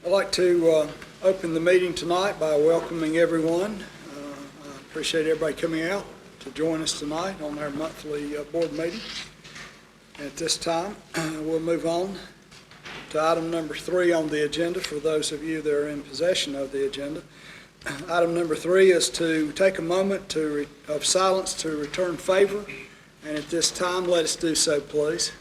I'd like to open the meeting tonight by welcoming everyone. I appreciate everybody coming out to join us tonight on our monthly board meeting. At this time, we'll move on to item number 3 on the agenda for those of you that are in possession of the agenda. Item number 3 is to take a moment of silence to return favor, and at this time, let us do so, please.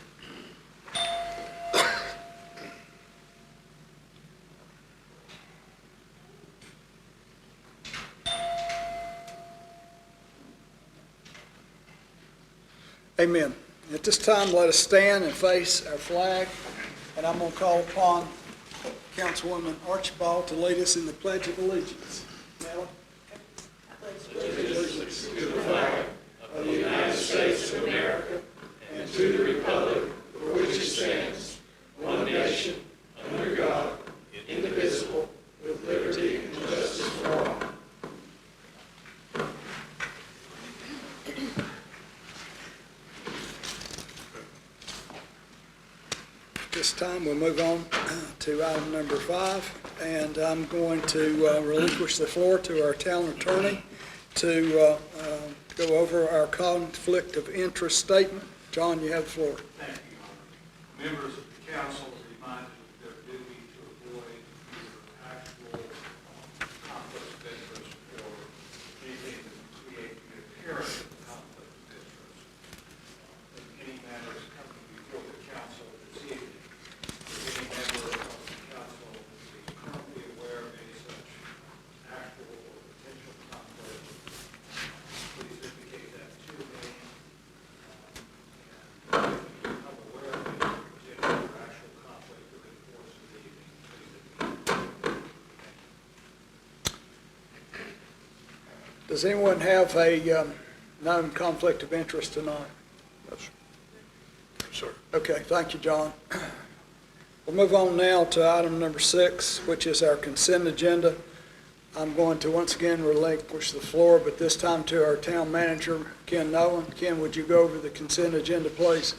Amen. At this time, let us stand and face our flag, and I'm going to call upon Councilwoman Archibald to lead us in the Pledge of Allegiance. Nella? Allegiance to the flag of the United States of America and to the republic for which it stands, one nation, under God, indivisible, with liberty and justice for all. This time we'll move on to item number 5, and I'm going to relinquish the floor to our town attorney to go over our conflict of interest statement. John, you have the floor. Thank you, Your Honor. Members of the council are reminded of their duty to avoid either actual conflict of interest or anything that would create the appearance of conflict of interest. In any matters coming before the council this evening, if any member of the council is currently aware of any such actual or potential conflict, please indicate that to me. I'm aware of any particular actual conflict during the course of the evening. Please indicate. Does anyone have a known conflict of interest tonight? Yes, sir. Okay, thank you, John. We'll move on now to item number 6, which is our consent agenda. I'm going to once again relinquish the floor, but this time to our town manager, Ken Nolan. Ken, would you go over the consent agenda, please?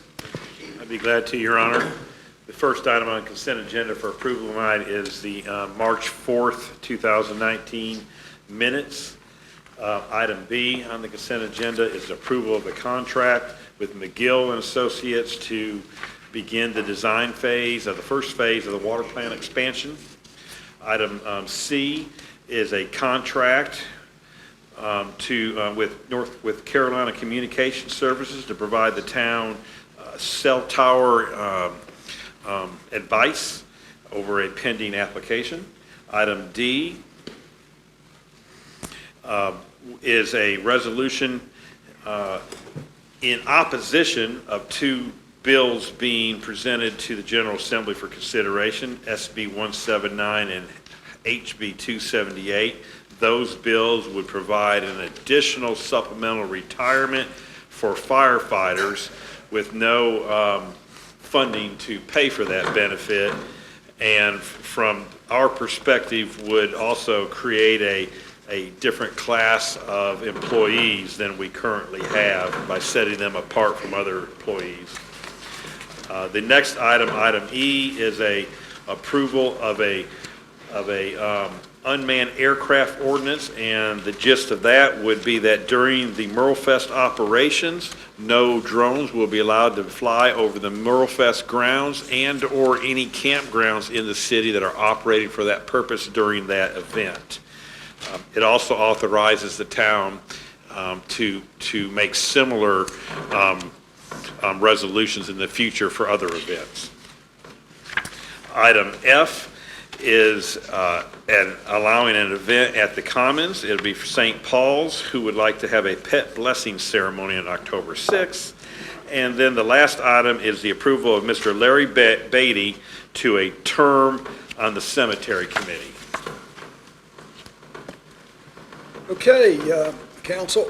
I'd be glad to, Your Honor. The first item on consent agenda for approval tonight is the March 4th, 2019 minutes. Item B on the consent agenda is approval of the contract with McGill and Associates to begin the design phase of the first phase of the water plant expansion. Item C is a contract with Carolina Communication Services to provide the town cell tower advice over a pending application. Item D is a resolution in opposition of 2 bills being presented to the General Assembly for consideration, SB 179 and HB 278. Those bills would provide an additional supplemental retirement for firefighters with no funding to pay for that benefit, and from our perspective would also create a different class of employees than we currently have by setting them apart from other employees. The next item, item E, is a approval of a unmanned aircraft ordinance, and the gist of that would be that during the Merlefest operations, no drones will be allowed to fly over the Merlefest grounds and or any campgrounds in the city that are operating for that purpose during that event. It also authorizes the town to make similar resolutions in the future for other events. Item F is allowing an event at the Commons. It'll be for St. Paul's, who would like to have a pet blessing ceremony on October 6th. And then the last item is the approval of Mr. Larry Beatty to a term on the cemetery committee. Okay, council,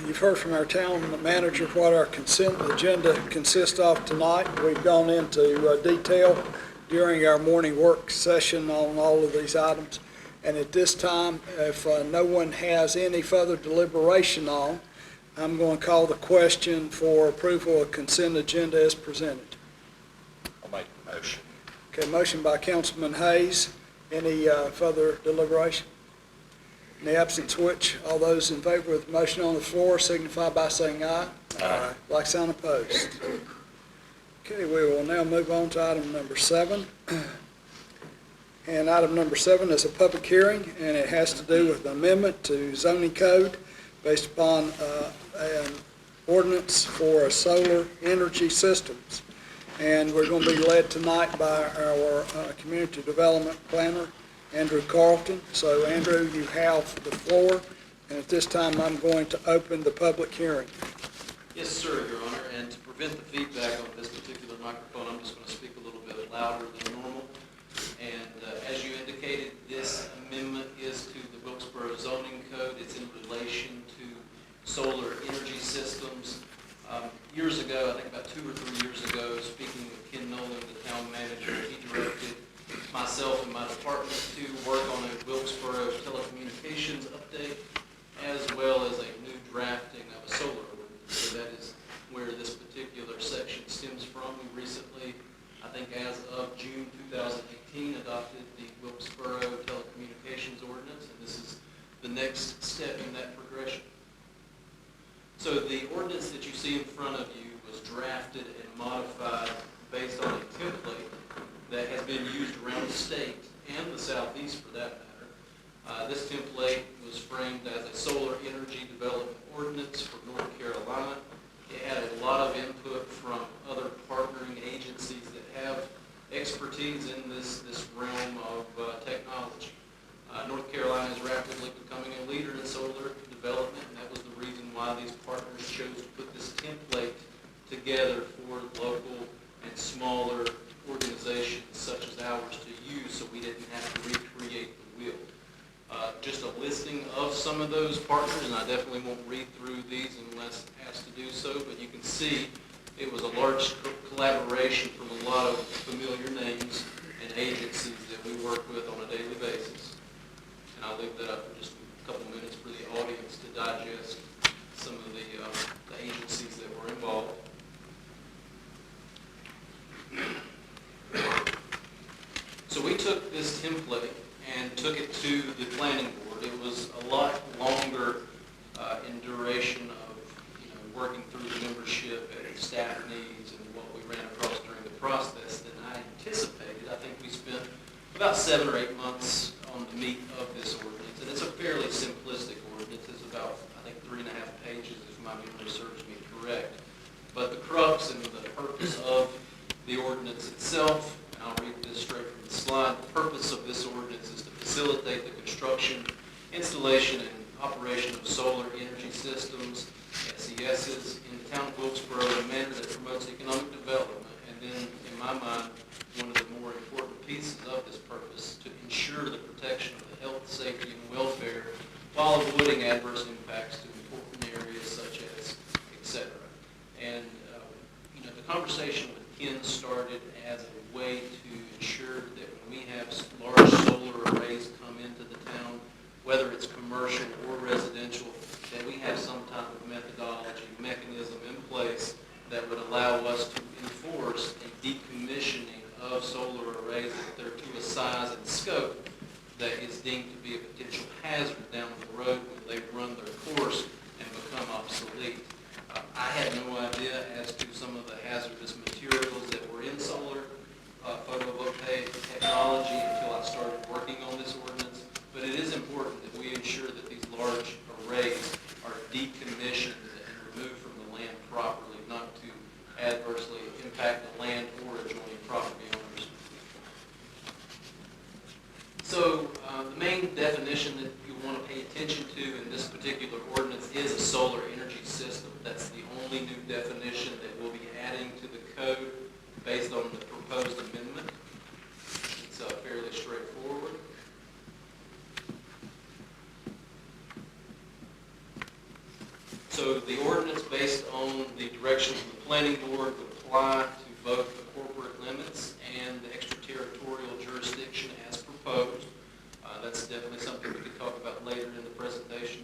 you've heard from our town manager what our consent agenda consists of tonight. We've gone into detail during our morning work session on all of these items. And at this time, if no one has any further deliberation on, I'm going to call the question for approval of consent agenda as presented. I'll make the motion. Okay, motion by Councilman Hayes Any further deliberation? In the absence of which, all those in favor of the motion on the floor signify by saying aye. Aye. Like sign opposed. Okay, we will now move on to item number 7. And item number 7 is a public hearing, and it has to do with an amendment to zoning code based upon an ordinance for solar energy systems. And we're going to be led tonight by our community development planner, Andrew Carlton. So Andrew, you have the floor, and at this time I'm going to open the public hearing. Yes, sir, Your Honor, and to prevent the feedback on this particular microphone, I'm just going to speak a little bit louder than normal. And as you indicated, this amendment is to the Wilkesboro zoning code. It's in relation to solar energy systems. Years ago, I think about 2 or 3 years ago, speaking with Ken Nolan, the town manager, he directed myself and my department to work on a Wilkesboro telecommunications update, as well as a new drafting of a solar ordinance. So that is where this particular section stems from. We recently, I think as of June 2018, adopted the Wilkesboro telecommunications ordinance, and this is the next step in that progression. So the ordinance that you see in front of you was drafted and modified based on a template that has been used around the state and the southeast for that matter. This template was framed as a solar energy development ordinance for North Carolina. It had a lot of input from other partnering agencies that have expertise in this realm of technology. North Carolina is rapidly becoming a leader in solar development, and that was the reason why these partners chose to put this template together for local and smaller organizations such as ours to use, so we didn't have to recreate the wheel. Just a listing of some of those partners, and I definitely won't read through these unless asked to do so, but you can see it was a large collaboration from a lot of familiar names and agencies that we work with on a daily basis. And I'll leave that up for just a couple minutes for the audience to digest some of the agencies that were involved. So we took this template and took it to the planning board. It was a lot longer in duration of working through the membership and staff needs and what we ran across during the process than I anticipated. I think we spent about 7 or 8 months on the meat of this ordinance, and it's a fairly simplistic ordinance. It's about, I think, 3.5 pages, if my memory serves me correct. But the crux and the purpose of the ordinance itself, and I'll read this straight from the slide, the purpose of this ordinance is to facilitate the construction, installation, and operation of solar energy systems, SESs, in the town of Wilkesboro in a manner that promotes economic development. And then, in my mind, one of the more important pieces of this purpose, to ensure the protection of the health, safety, and welfare while avoiding adverse impacts to important areas such as, etc. And the conversation with Ken started as a way to ensure that when we have large solar arrays come into the town, whether it's commercial or residential, that we have some type of methodology, mechanism in place that would allow us to enforce a decommissioning of solar arrays if they're to a size and scope that is deemed to be a potential hazard down the road when they run their course and become obsolete. I had no idea as to some of the hazardous materials that were in solar photovoltaic technology until I started working on this ordinance. But it is important that we ensure that these large arrays are decommissioned and removed from the land properly, not to adversely impact the land or adjoining property owners. So the main definition that you want to pay attention to in this particular ordinance is a solar energy system. That's the only new definition that we'll be adding to the code based on the proposed amendment. It's fairly straightforward. So the ordinance, based on the direction of the planning board, would apply to both the corporate limits and the extraterritorial jurisdiction as proposed. That's definitely something we could talk about later in the presentation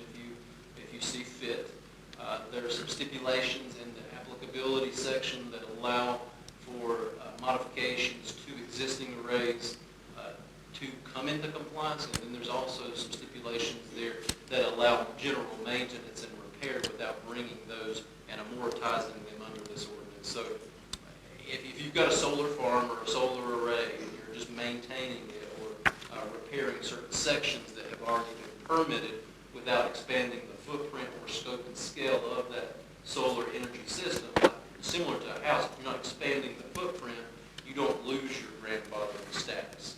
if you see fit. There are some stipulations in the applicability section that allow for modifications to existing arrays to come into compliance, and then there's also some stipulations there that allow general maintenance and repair without bringing those and amortizing them under this ordinance. So if you've got a solar farm or a solar array and you're just maintaining it or repairing certain sections that have already been permitted without expanding the footprint or scope and scale of that solar energy system, similar to a house, if you're not expanding the footprint, you don't lose your grandfathering status.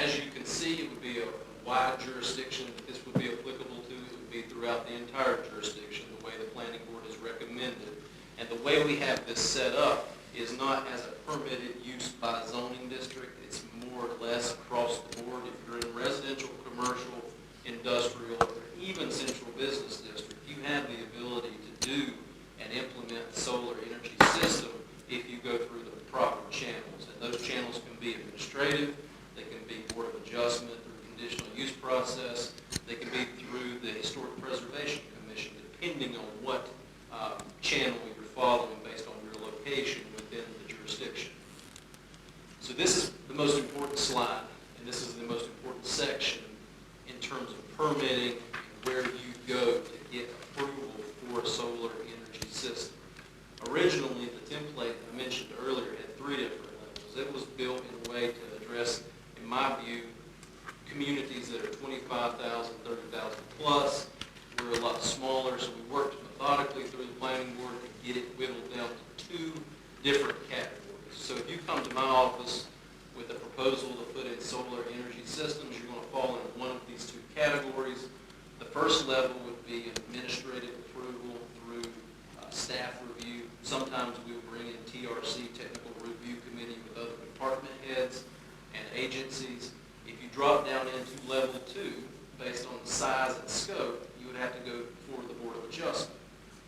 As you can see, it would be a wide jurisdiction that this would be applicable to. It would be throughout the entire jurisdiction, the way the planning board has recommended. And the way we have this set up is not as a permitted use by zoning district. It's more or less across the board. If you're in residential, commercial, industrial, or even central business district, you have the ability to do and implement the solar energy system if you go through the proper channels. And those channels can be administrative, they can be Board of Adjustment through conditional use process, they can be through the Historic Preservation Commission, depending on what channel you're following based on your location within the jurisdiction. So this is the most important slide, and this is the most important section in terms of permitting and where you go to get approval for a solar energy system. Originally, the template I mentioned earlier had 3 different levels. It was built in a way to address, in my view, communities that are 25,000, 30,000 plus. We're a lot smaller, so we worked methodically through the planning board to get it whittled down to 2 different categories. So if you come to my office with a proposal to put in solar energy systems, you're going to fall into one of these 2 categories. The first level would be administrative approval through staff review. Sometimes we'll bring in TRC, Technical Review Committee, with other department heads and agencies. If you drop down into level 2, based on the size and scope, you would have to go before the Board of Adjustment.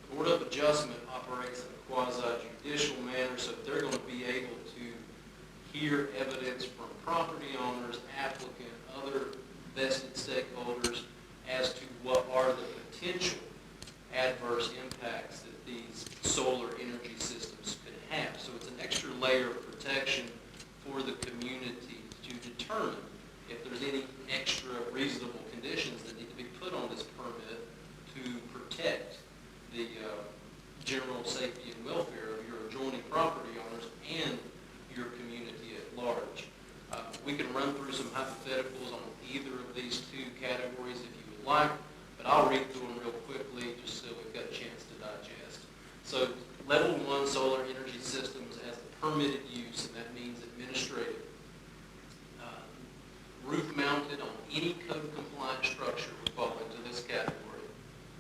The Board of Adjustment operates in a quasi-judicial manner, so they're going to be able to hear evidence from property owners, applicant, other vested stakeholders as to what are the potential adverse impacts that these solar energy systems could have. So it's an extra layer of protection for the community to determine if there's any extra reasonable conditions that need to be put on this permit to protect the general safety and welfare of your adjoining property owners and your community at large. We can run through some hypotheticals on either of these 2 categories if you would like, but I'll read through them real quickly just so we've got a chance to digest. So level 1 solar energy systems as a permitted use, and that means administrative. Roof mounted on any code compliant structure would fall into this category.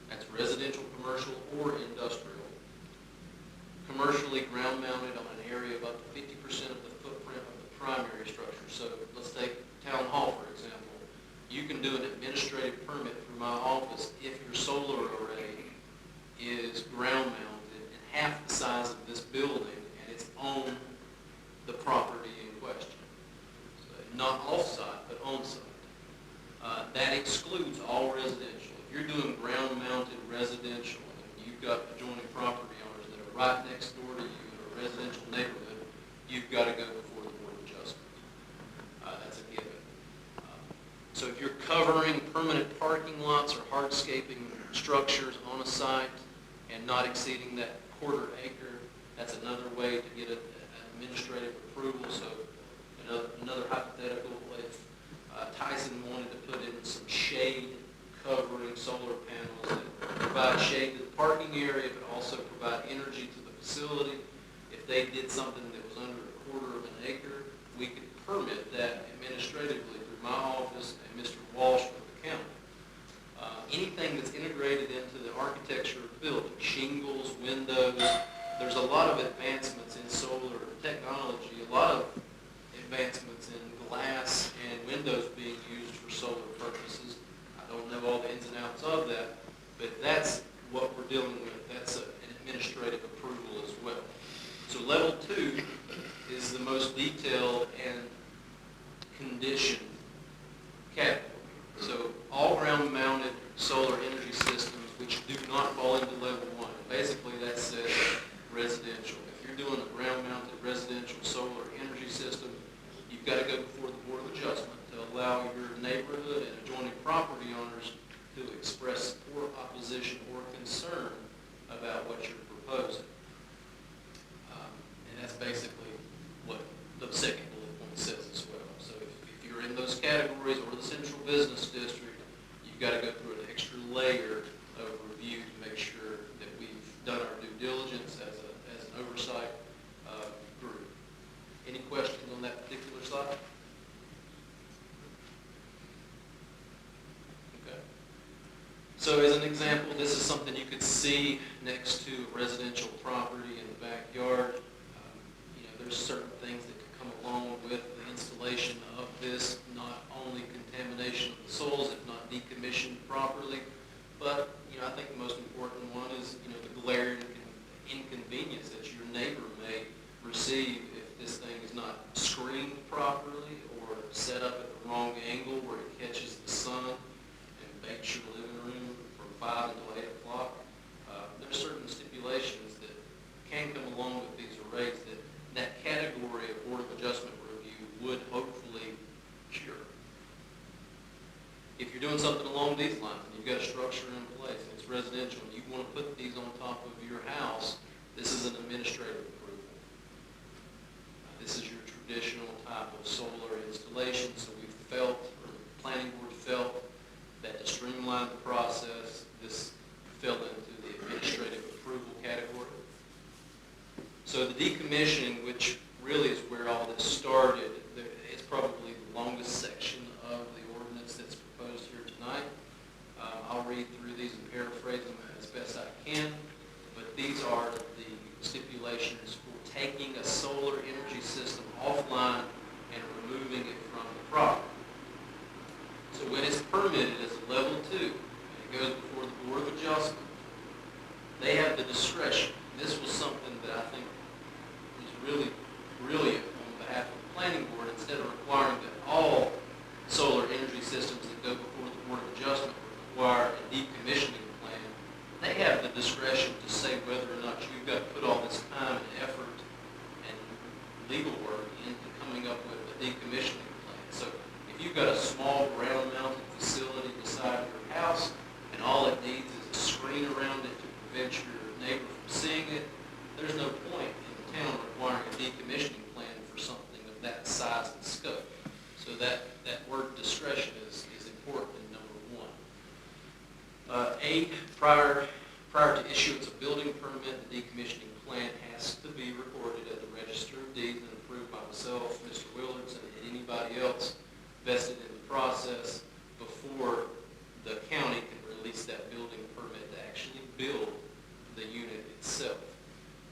That's residential, commercial, or industrial. Commercially ground mounted on an area of up to 50% of the footprint of the primary structure. So let's take Town Hall, for example. You can do an administrative permit through my office if your solar array is ground mounted and half the size of this building and it's on the property in question. So not off-site, but on-site. That excludes all residential. If you're doing ground-mounted residential and you've got adjoining property owners that are right next door to you in a residential neighborhood, you've got to go before the Board of Adjustment. That's a given. So if you're covering permanent parking lots or hardscaping structures on a site and not exceeding that 1/4 acre, that's another way to get an administrative approval. So another hypothetical, if Tyson wanted to put in some shade covering solar panels that provide shade to the parking area but also provide energy to the facility, if they did something that was under 1/4 acre, we could permit that administratively through my office and Mr. Walsh with the county. Anything that's integrated into the architecture of the building, shingles, windows, there's a lot of advancements in solar technology, a lot of advancements in glass and windows being used for solar purposes. I don't know all the ins and outs of that, but that's what we're dealing with. That's an administrative approval as well. So level 2 is the most detailed and conditioned category. So all ground-mounted solar energy systems which do not fall into level 1. Basically that says residential. If you're doing a ground-mounted residential solar energy system, categories or the central business district, you've got to go through an extra layer of review to make sure that we've done our due diligence as an oversight group. Any questions on that particular slide? Okay. So as an example, this is something you could see next to a residential property in the backyard. There's certain things that could come along with the installation of this, not only contamination of the soils, if not decommissioned properly, but I think the most important one is the glaring inconvenience that your neighbor may receive if this thing is not screened properly or set up at the wrong angle where it catches the sun and bakes your living room from 5 until 8 o'clock. There's certain stipulations that can come along with these arrays that category of Board of Adjustment review would hopefully cure. If you're doing something along these lines and you've got a structure in place and it's residential and you want to put these on top of your house, this is an administrative approval. This is your traditional type of solar installation, so we felt, or the planning board felt, that to streamline the process, this fell into the administrative approval category. So the decommissioning, which really is where all this started, it's probably the longest section of the ordinance that's proposed here tonight. I'll read through these and paraphrase them as best I can, but these are the stipulations for taking a solar energy system offline and removing it from the property. So when it's permitted as a level 2, and it goes before the Board of Adjustment, they have the discretion. This was something that I think is really brilliant on behalf of the planning board. Instead of requiring that all solar energy systems that go before the Board of Adjustment require a decommissioning plan, they have the discretion to say whether or not you've got to put all this time and effort and legal work into coming up with a decommissioning plan. So if you've got a small ground-mounted facility beside your house and all it needs is a screen around it to prevent your neighbor from seeing it, there's no point in the town requiring a decommissioning plan for something of that size and scope. So that word discretion is important in number 1. Prior to issuance of building permit, the decommissioning plan has to be recorded at the Register of Deeds and approved by myself, Mr. Willards, and anybody else vested in the process before the county can release that building permit to actually build the unit itself.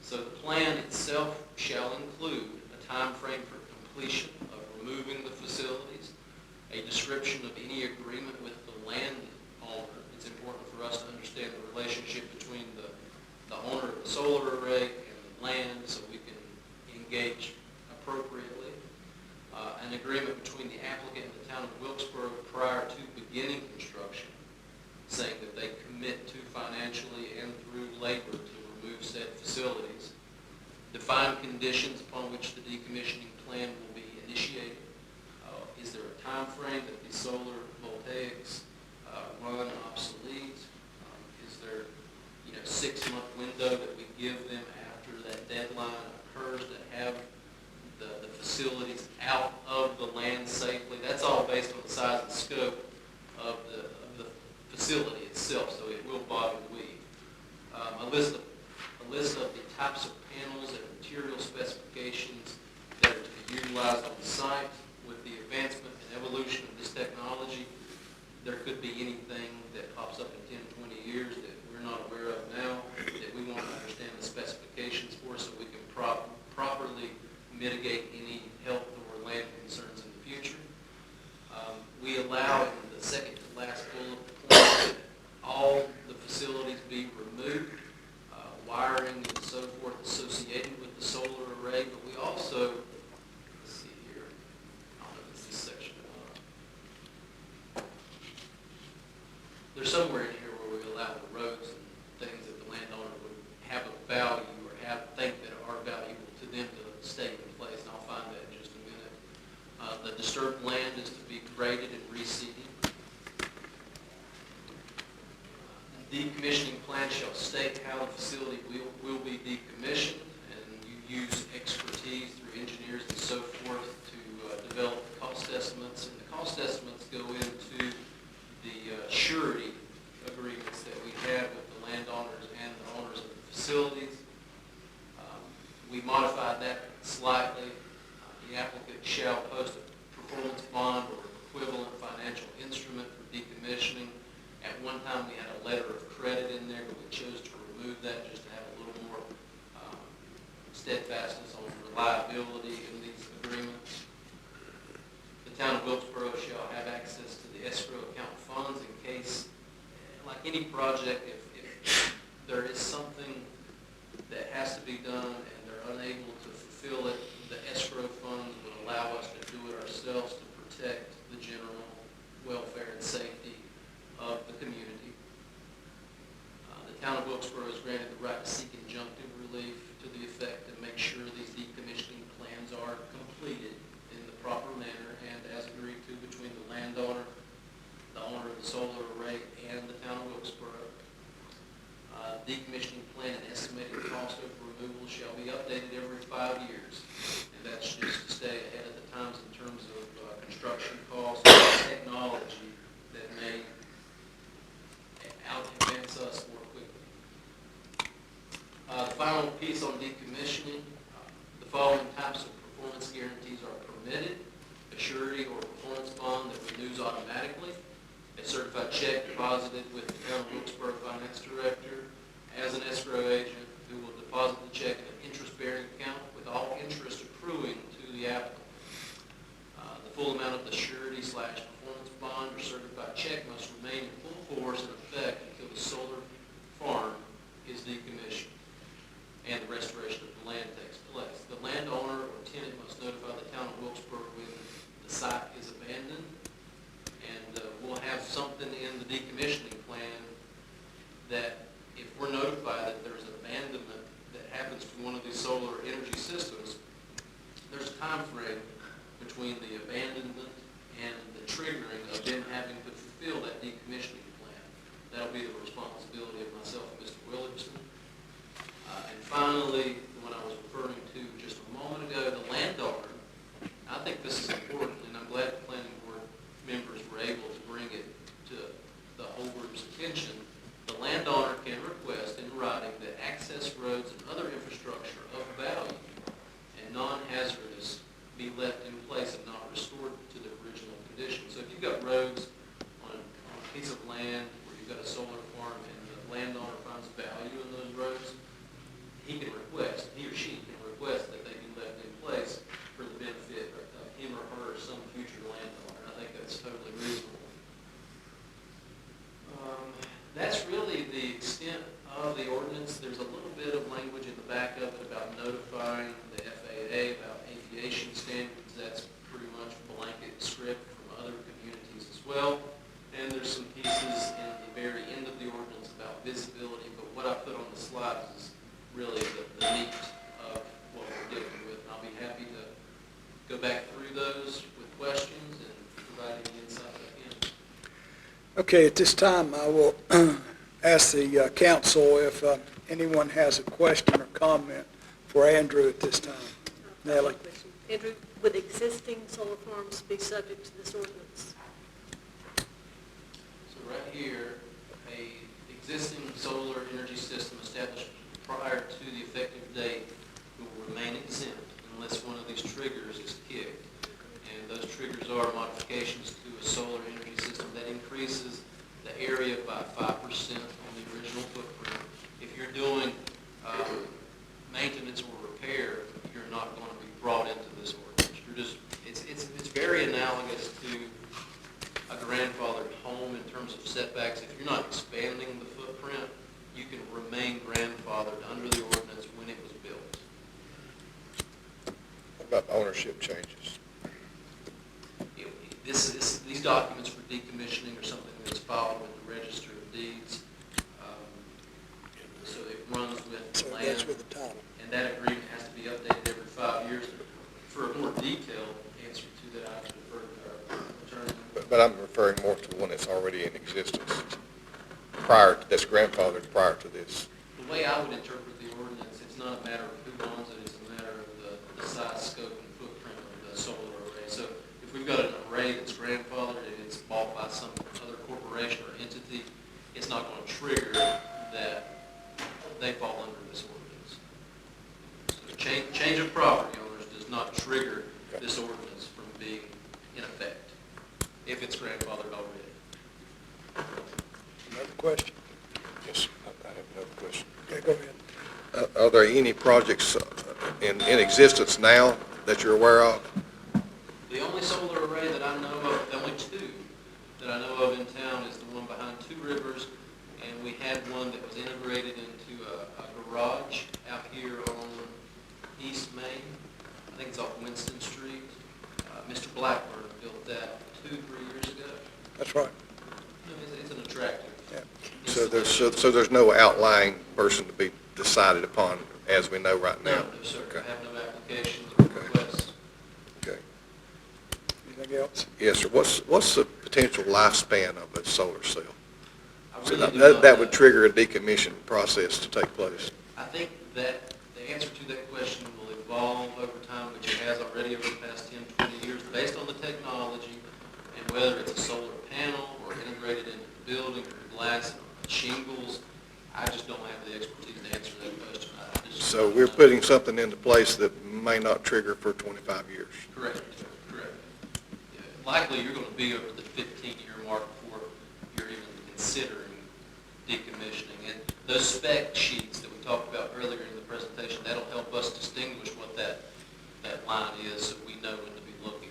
So the plan itself shall include a time frame for completion of removing the facilities, a description of any agreement with the landowner. It's important for us to understand the relationship between the owner of the solar array and the land so we can engage appropriately. An agreement between the applicant and the town of Wilkesboro prior to beginning construction, saying that they commit to financially and through labor to remove said facilities. Define conditions upon which the decommissioning plan will be initiated. Is there a time frame that these solar voltaics run obsolete? Is there 6-month window that we give them after that deadline occurs to have the facilities out of the land safely? That's all based on the size and scope of the facility itself, so it will bob and weave. A list of the types of panels and material specifications that are to be utilized on the site. With the advancement and evolution of this technology, there could be anything that pops up in 10, 20 years that we're not aware of now that we want to understand the specifications for so we can properly mitigate any health or land concerns in the future. We allow in the second to last bullet point that all the facilities be removed, wiring and so forth associated with the solar array, but we also, let's see here, I don't know if it's this section or not. There's somewhere in here where we allow the roads and things that the landowner would have a value or think that are valuable to them to stay in place, and I'll find that in just a minute. The disturbed land is to be graded and reseeded. The decommissioning plan shall state how the facility will be decommissioned, and you use expertise through engineers and so forth to develop cost estimates. And the cost cost estimates go into the surety agreements that we have with the landowners and the owners of the facilities. We modified that slightly. The applicant shall post a performance bond or equivalent financial instrument for decommissioning. At one time, we had a letter of credit in there, but we chose to remove that just to have a little more steadfastness on reliability in these agreements. The town of Wilkesboro shall have access to the escrow account funds in case, like any project, if there is something that has to be done and they're unable to fulfill it, the escrow funds would allow us to do it ourselves to protect the general welfare and safety of the community. The town of Wilkesboro is granted the right to seek injunctive relief to the effect to make sure these decommissioning plans are completed in the proper manner and as agreed to between the landowner, the owner of the solar array, and the town of Wilkesboro. Decommissioning plan and estimated cost of removal shall be updated every 5 years, and that's just to stay ahead of the times in terms of construction costs and technology that may out-advance us more quickly. The final piece on decommissioning, the following types of performance guarantees are permitted: a surety or performance bond that renews automatically, a certified check deposited with the town of Wilkesboro finance director as an escrow agent who will deposit the check in an interest-bearing account with all interest accruing to the applicant. The full amount of the surety/performance bond or certified check must remain in full force and effect until the solar farm is decommissioned and the restoration of the land takes place. The landowner or tenant must notify the town of Wilkesboro when the site is abandoned, and we'll have something in the decommissioning plan that if we're notified that there's an abandonment that happens to one of these solar energy systems, there's a time frame between the abandonment and the triggering of them having to fulfill that decommissioning plan. That'll be the responsibility of myself and Mr. Williamson. And finally, when I was referring to just a moment ago, the landowner, I think this is important, and I'm glad the planning board members were able to bring it to the whole group's attention. The landowner can request in writing that access roads and other infrastructure of value and non-hazardous be left in place and not restored to the original condition. So if you've got roads on a piece of land where you've got a solar farm and the landowner finds value in those roads, he or she can request that they be left in place for the benefit of him or her or some future landowner. I think that's totally reasonable. That's really the extent of the ordinance. There's a little bit of language in the back of it about notifying the FAA about aviation standards. That's pretty much blanket script from other communities as well. And there's some pieces in the very end of the ordinance about visibility, but what I put on the slides is really the meat of what we're dealing with. And I'll be happy to go back through those with questions and provide any insight I can. Okay, at this time, I will ask the council if anyone has a question or comment for Andrew at this time. Nellie? Andrew, would existing solar farms be subject to this ordinance? So right here, a existing solar energy system established prior to the effective date will remain exempt unless one of these triggers is kicked. And those triggers are modifications to a solar energy system that increases the area by 5% on the original footprint. If you're doing maintenance or repair, you're not going to be brought into this ordinance. You're just, it's very analogous to a grandfathered home in terms of setbacks. If you're not expanding the footprint, you can remain grandfathered under the ordinance when it was built. What about ownership changes? These documents for decommissioning are something that's filed with the Register of Deeds. So it runs with the So land. that's with the title. And that agreement has to be updated every 5 years. For a more detailed answer to that, I would refer to our attorney. But I'm referring more to one that's already in existence, that's grandfathered prior to this. The way I would interpret the ordinance, it's not a matter of who owns it, it's a matter of the size, scope, and footprint of the solar array. So if we've got an array that's grandfathered there any projects in existence now that you're aware of? The only solar array that I know of, the only two that I know of in town is the one behind Two Rivers, and we had one that was integrated into a garage out here on East Main. I think it's off Winston Street. Mr. Blackburn built that 2-3 years ago. That's right. It's an attractive. Yeah. So there's no outlying person to be decided upon as we know right now? No, sir. Okay. I have no applications or requests. Okay. Anything else? Yes, sir. What's the potential lifespan of a solar cell? I So really do that not that know. would trigger a decommission process to take place. I think that the answer to that question will evolve over time, which it has already over the past 10, 20 years, based on the technology and whether it's a solar panel or integrated into the building or glass or shingles. I just don't have the expertise to answer that question. So we're putting something into place that may not trigger for 25 years. Correct. Yeah, likely you're going to be over the 15-year mark before you're even considering decommissioning. And those spec sheets that we talked about earlier in the presentation, that'll help us distinguish what that line is so we know when to be looking.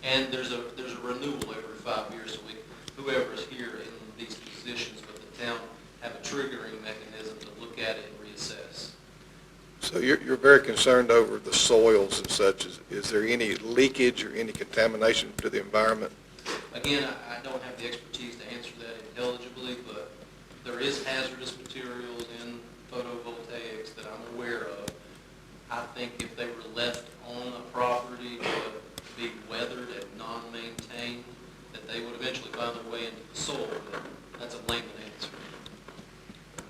And there's a renewal every 5 years, so whoever is here in these positions with the town have a triggering mechanism to look at it and reassess. So you're very concerned over the soils and such. Is there any leakage or any contamination to the environment? Again, I don't have the expertise to answer that intelligibly, but there is hazardous materials in photovoltaics that I'm aware of. I think if they were left on a property to be weathered and non-maintained, that they would eventually find their way into the soil. But that's a layman answer.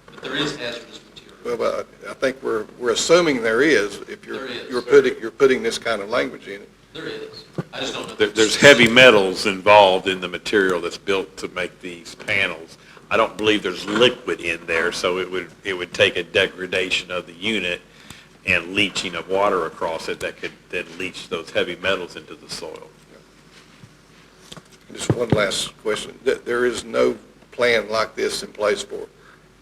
But there is hazardous material. Well, I think we're assuming there is if There is. you're putting this kind of language in it. There is. I just don't know. There's heavy metals involved in the material that's built to make these panels. I don't believe there's liquid in there, so it would take a degradation of the unit and leaching of water across it that could then leach those heavy metals into the soil. Just one last question. There is no plan like this in place for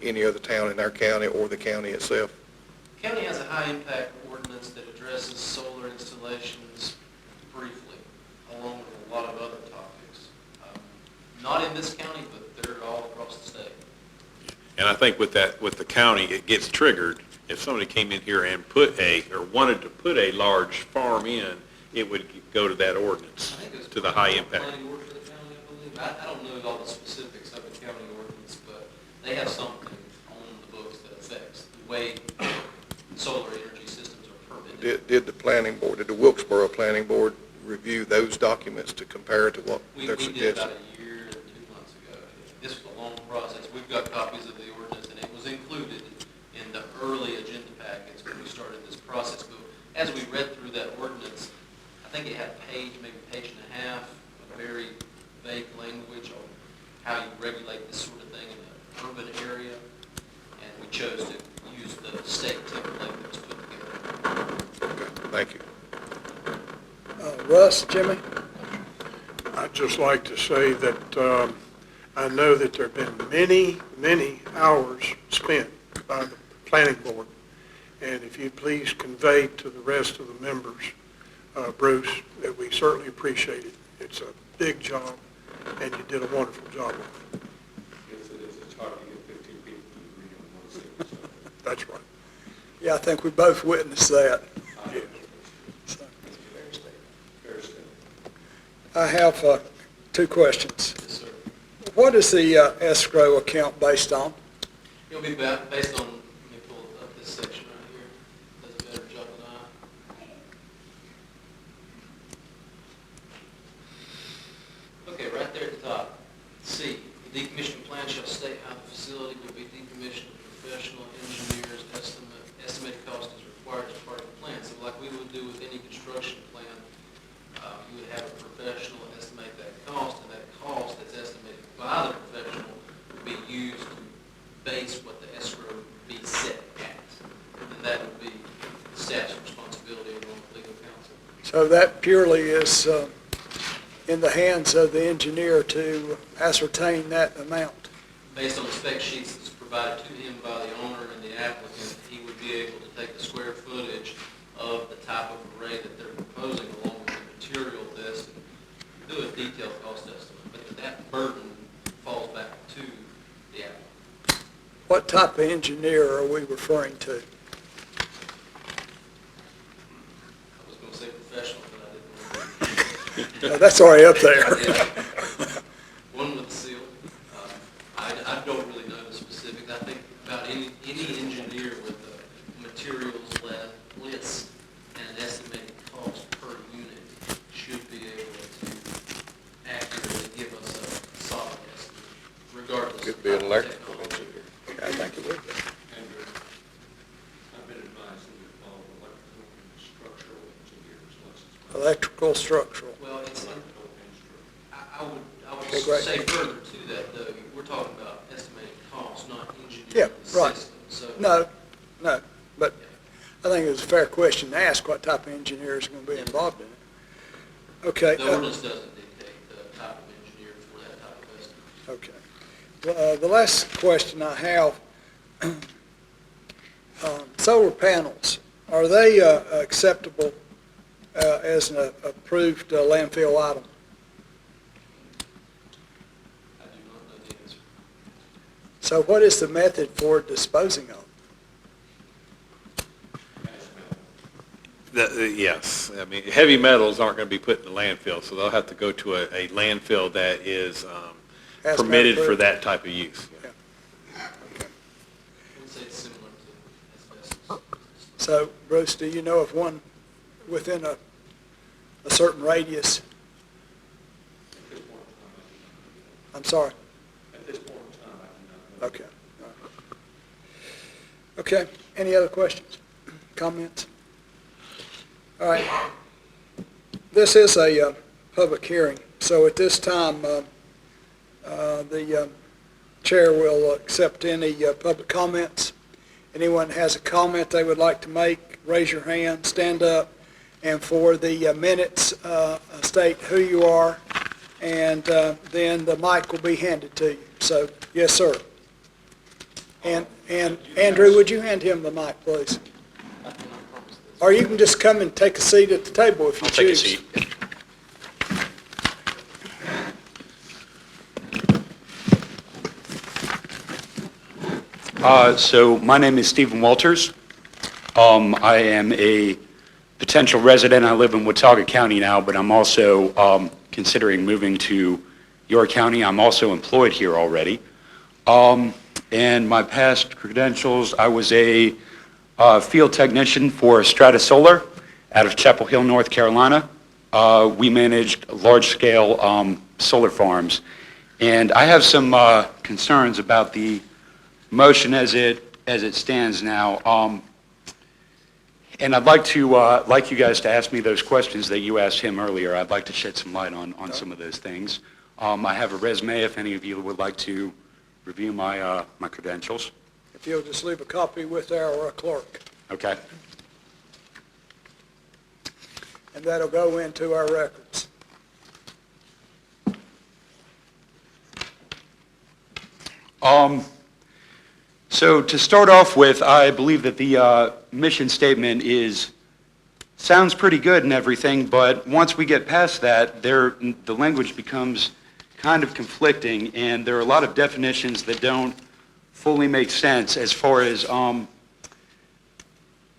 any other town in our county or the county itself? The county has a high-impact ordinance that addresses solar installations briefly, along with a lot of other topics. Not in this county, but they're all across the state. And I think with the county, it gets triggered. If somebody came in here and wanted to put a large farm in, it would go to that ordinance, I think it's to the high impact. planning board for the county, I believe. I don't know all the specifics of the county ordinance, but they have something on the books that affects the way solar energy systems are permitted. Did the Wilkesboro Planning Board review those documents to compare to what We they're did suggesting? about a year and 2 months ago. This was a long process. We've got copies of the ordinance, and it was included in the early agenda packets when we started this process. But as we read through that ordinance, I think it had a page, maybe a page and a half, of very vague language on how you regulate this sort of thing in an urban area, and we chose to use the state template that was put together. Okay, thank you. Russ, Jimmy? I'd just like to say that I know that there have been many, many hours spent by the planning board. And if you'd please convey to the rest of the members, Bruce, that we certainly appreciate it. It's a big job, and you did a wonderful job of it. Yes, it is. It's hard to get 15 people to agree on one single subject. That's right. Yeah, I think we both witnessed that. Yes. So, Fair statement. I have two questions. Yes, sir. What is the escrow account based on? It'll be based on, let me pull up this section right here. Does a better job than I. Okay, right there at the top. C, the decommissioning plan shall state how the facility will be decommissioned with professional engineers. Estimated cost is required as part of the plan. So like we would do with any construction plan, you would have a professional estimate that cost, and that cost that's estimated by the professional would be used to base what the escrow would be set at. And that would be the staff's responsibility along with legal counsel. So that purely is in the hands of the engineer to ascertain that amount. Based on the spec sheets that's provided to him by the owner and the applicant, he would be able to take the square footage of the type of array that they're proposing along with the material list and do a detailed cost estimate. But that burden falls back to the applicant. What type of engineer are we referring to? I was going to say professional, but I didn't. That's already up there. Yeah. One with the seal. I don't really know the specifics. I think about any engineer with a materials list and an estimated cost per unit should be able to accurately give us a solid estimate, regardless Could of be an the electrical technology. engineer. I think it would be. Andrew, I've been advised that we follow electrical and structural engineers license. Electrical, structural. Well, it's, Electrical and structural. I would Okay, great. say further to that, though, we're talking about estimated cost, not Yeah, engineering the right. system. So, No, but I think it was a fair question to ask what type of engineers are going to be involved in it. Okay. the ordinance doesn't dictate the type of engineer for that type of estimate. Okay. The last question I have, solar panels, are they acceptable as an approved landfill item? I do not know the answer. So what is the method for disposing of them? Yes, I mean, heavy metals aren't going to be put in the landfill, so they'll have to go to a landfill that is Hazmat permitted for approved? that type of use. I would say it's similar to asbestos. So Bruce, do you know of one within a certain radius? At this point in time, I do not know. I'm sorry. At this point in time, I do not know. Okay. All right. Okay, any other questions, comments? All right. This is a public hearing, so at this time, the chair will accept any public comments. Anyone has a comment they would like to make, raise your hand, stand up, and for the minutes, state who you are, and then the mic will be handed to you. So, yes, sir. And Andrew, would you hand him the mic, please? Or you can just come and take a seat at the table if you I'll take a choose. seat. So my name is Stephen Walters. I am a potential resident. I live in Watauga County now, but I'm also considering moving to York County. I'm also employed here already. And my past credentials, I was a field technician for Strata Solar out of Chapel Hill, North Carolina. We managed large-scale solar farms. And I have some concerns about the motion as it stands now. And I'd like you guys to ask me those questions that you asked him earlier. I'd like to shed some light on some of those things. I have a resume if any of you would like to review my credentials. If you'll just leave a copy with our clerk, Okay. and that'll go into our records. So to start off with, I believe that the mission statement sounds pretty good and everything, but once we get past that, the language becomes kind of conflicting, and there are a lot of definitions that don't fully make sense as far as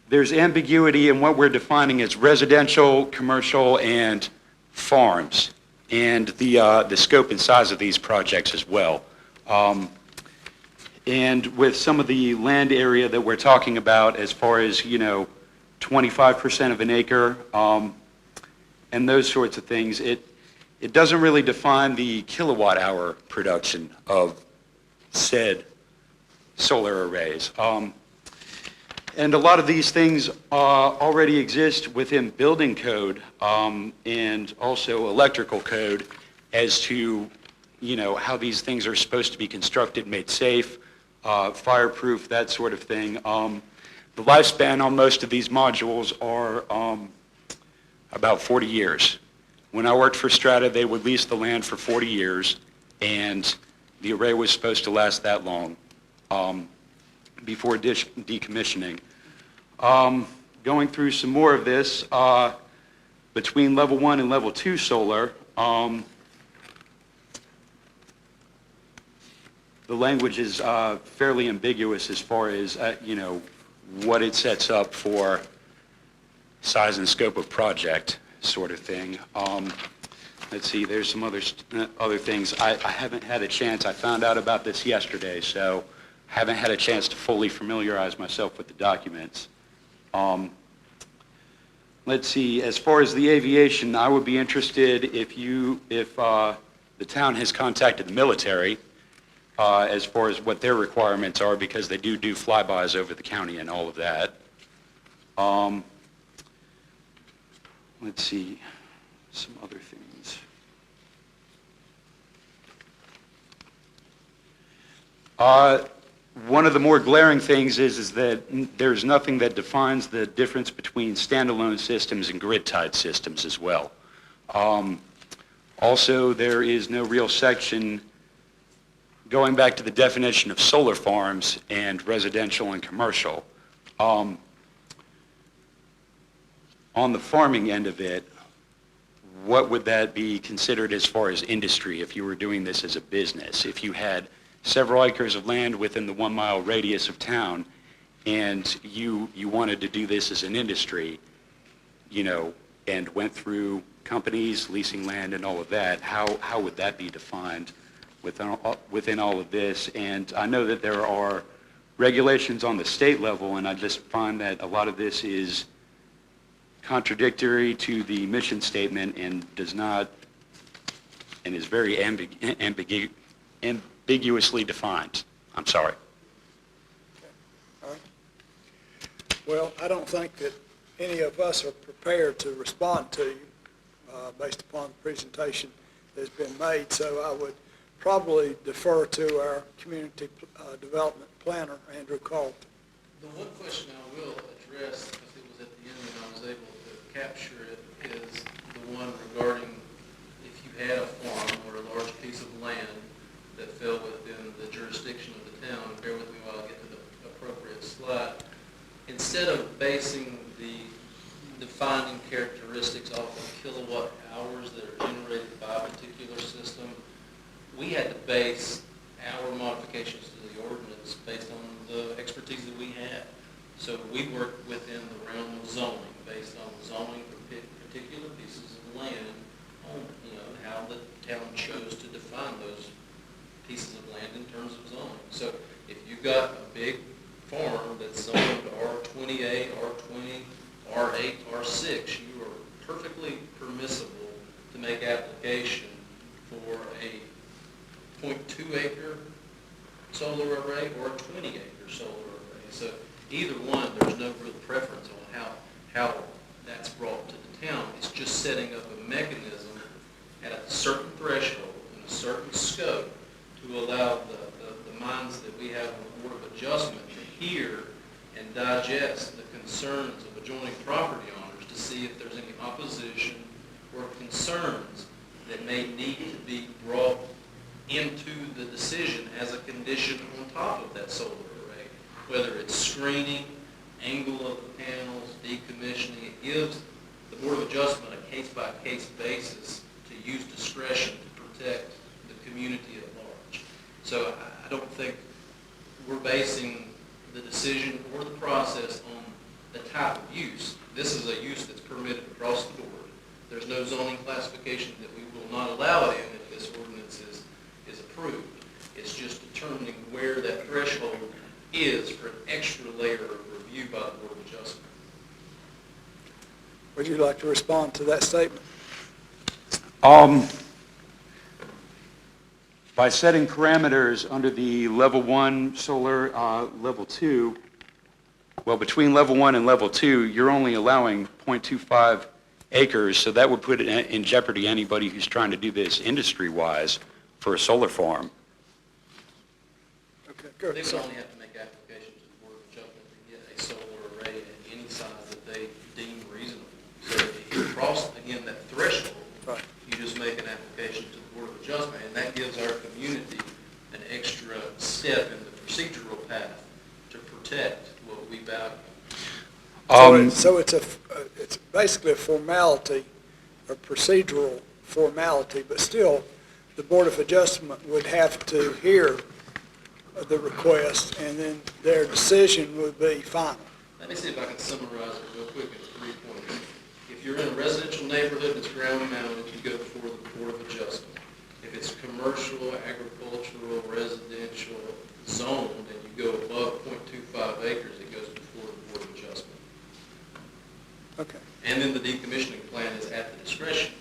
there's ambiguity in what we're defining as residential, commercial, and farms, and the scope and size of these projects as well. And with some of the land area that we're talking about as far as, 25% of an acre, and those sorts of things, it doesn't really define the kilowatt hour production of said solar arrays. And a lot of these things already exist within building code and also electrical code as to, how these things are supposed to be constructed, made safe, fireproof, that sort of thing. The lifespan on most of these modules are about 40 years. When I worked for Strata, they would lease the land for 40 years, and the array was supposed to last that long. before decommissioning. Going through some more of this, between level 1 and level 2 solar, the language is fairly ambiguous as far as, what it sets up for size and scope of project sort of thing. Let's see, there's some other things. I haven't had a chance, I found out about this yesterday, so haven't had a chance to fully familiarize myself with the documents. Let's see, as far as the aviation, I would be interested if the town has contacted the military as far as what their requirements are, because they do flybys over the county and all of that. Let's see, some other things. One of the more glaring things is that there's nothing that defines the difference between standalone systems and grid-tied systems as well. Also, there is no real section going back to the definition of solar farms and residential and commercial. On the farming end of it, what would that be considered as far as industry if you were doing this as a business? If you had several acres of land within the 1 mile radius of town and you wanted to do this as an industry, and went through companies, leasing land and all of that, how would that be defined within all of this? And I know that there are regulations on the state level, and I just find that a lot of this is contradictory to the mission statement and is very ambiguously defined. I'm sorry. All right. Well, I don't think that any of us are prepared to respond to you based upon the presentation that's been made, so I would probably defer to our community development planner, Andrew Carlton. The one question I will address, because it was at the end and I was able to capture it, is the one regarding if you had a farm or a large piece of land that fell within the jurisdiction of the town. Bear with me while I get to the appropriate slide. Instead of basing the defining characteristics off of kilowatt hours that are generated by a particular system, we had to base our modifications to the ordinance based on the expertise that we had. So we worked within the realm of zoning, based on zoning for particular pieces of land, on how the town chose to define those pieces of land in terms of zoning. So if you've got a big farm that's zoned R28, R20, R8, R6, you are perfectly permissible to make application for a 0.2 acre solar array or a 20 acre solar array. So either one, there's no real preference on how that's brought to the town. It's just setting up a mechanism at a certain threshold and a certain scope to allow the minds that we have on the Board of Adjustment to hear and digest the concerns of adjoining property owners to see if there's any opposition or concerns that may need to be brought into the decision as a condition on top of that solar array, whether it's screening, angle of the panels, decommissioning. It gives the Board of Adjustment a case-by-case basis to use discretion to protect the community at large. So I don't think we're basing the decision or the process on the type of use. This is a use that's permitted across the board. There's no zoning classification that we will not allow it in if this ordinance is approved. It's just determining where that threshold is for an extra layer of review by the Board of Adjustment. Would you like to respond to that statement? By setting parameters under the level 1 solar, level 2, well, between level 1 and level 2, you're only allowing 0.25 acres, so that would put in jeopardy anybody who's trying to do this industry-wise for a solar farm. Okay, good. They would only have to make application to the Board of Adjustment to get a solar array at any size that they deem reasonable. So if you cross, again, that threshold, Right. you just make an application to the Board of Adjustment, and that gives our community an extra step in the procedural path to protect what we value. So it's basically a formality, a procedural formality, but still, the Board of Adjustment would have to hear the request, and then their decision would be final. Let me see if I can summarize it real quick in 3 points. If you're in a residential neighborhood that's ground mounted, you go before the Board of Adjustment. If it's commercial, agricultural, residential zoned, and you go above 0.25 acres, it goes before the Board of Adjustment. Okay. And then the decommissioning plan is at the discretion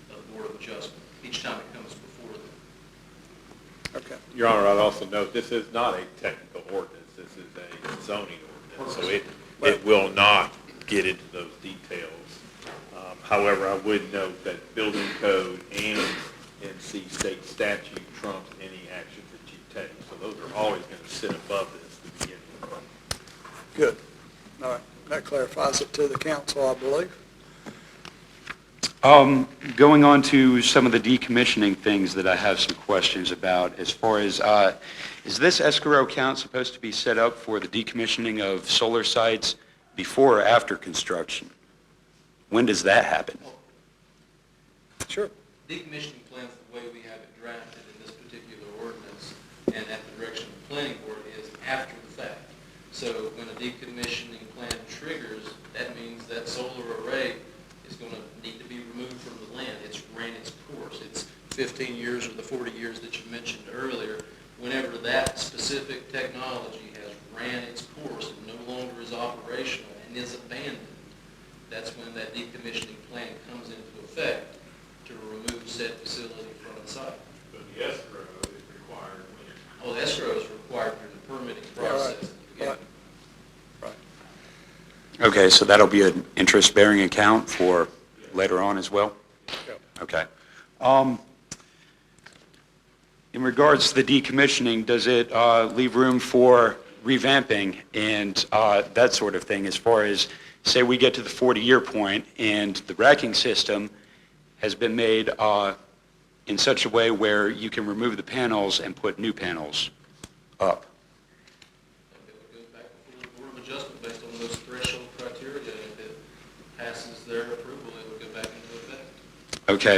of the Board of Adjustment each time it comes before them. Okay. Your Honor, I'd also note, this is not a technical ordinance, this is a zoning ordinance, so it will not get into those details. However, I would note that building code and NC state statute trumps any action that you take, so those are always going to sit above this to begin with. Good. All right. That clarifies it to the council, I believe. Going on to some of the decommissioning things that I have some questions about, as far as, is this escrow account supposed to be set up for the decommissioning of solar sites before or after construction? When does that happen? Sure. Decommissioning plans, the way we have it drafted in this particular ordinance and at the direction of the planning board, is after the fact. So when a decommissioning plan triggers, that means that solar array is going to need to be removed from the land. It's ran its course. It's 15 years or the 40 years that you mentioned earlier. Whenever that specific technology has ran its course and no longer is operational and is abandoned, that's when that decommissioning plan comes into effect to remove said facility from the site. But the escrow is required when Oh, the escrow is required through the permitting process. Right. Right. Okay, so that'll be an interest-bearing account for later on as well? Okay. In regards to the decommissioning, does it leave room for revamping and that sort of thing, as far as, say we get to the 40-year point and the racking system has been made in such a way where you can remove the panels and put new panels up? It would go back before the Board of Adjustment based on those threshold criteria, and if it passes their approval, it would go back into effect. Okay,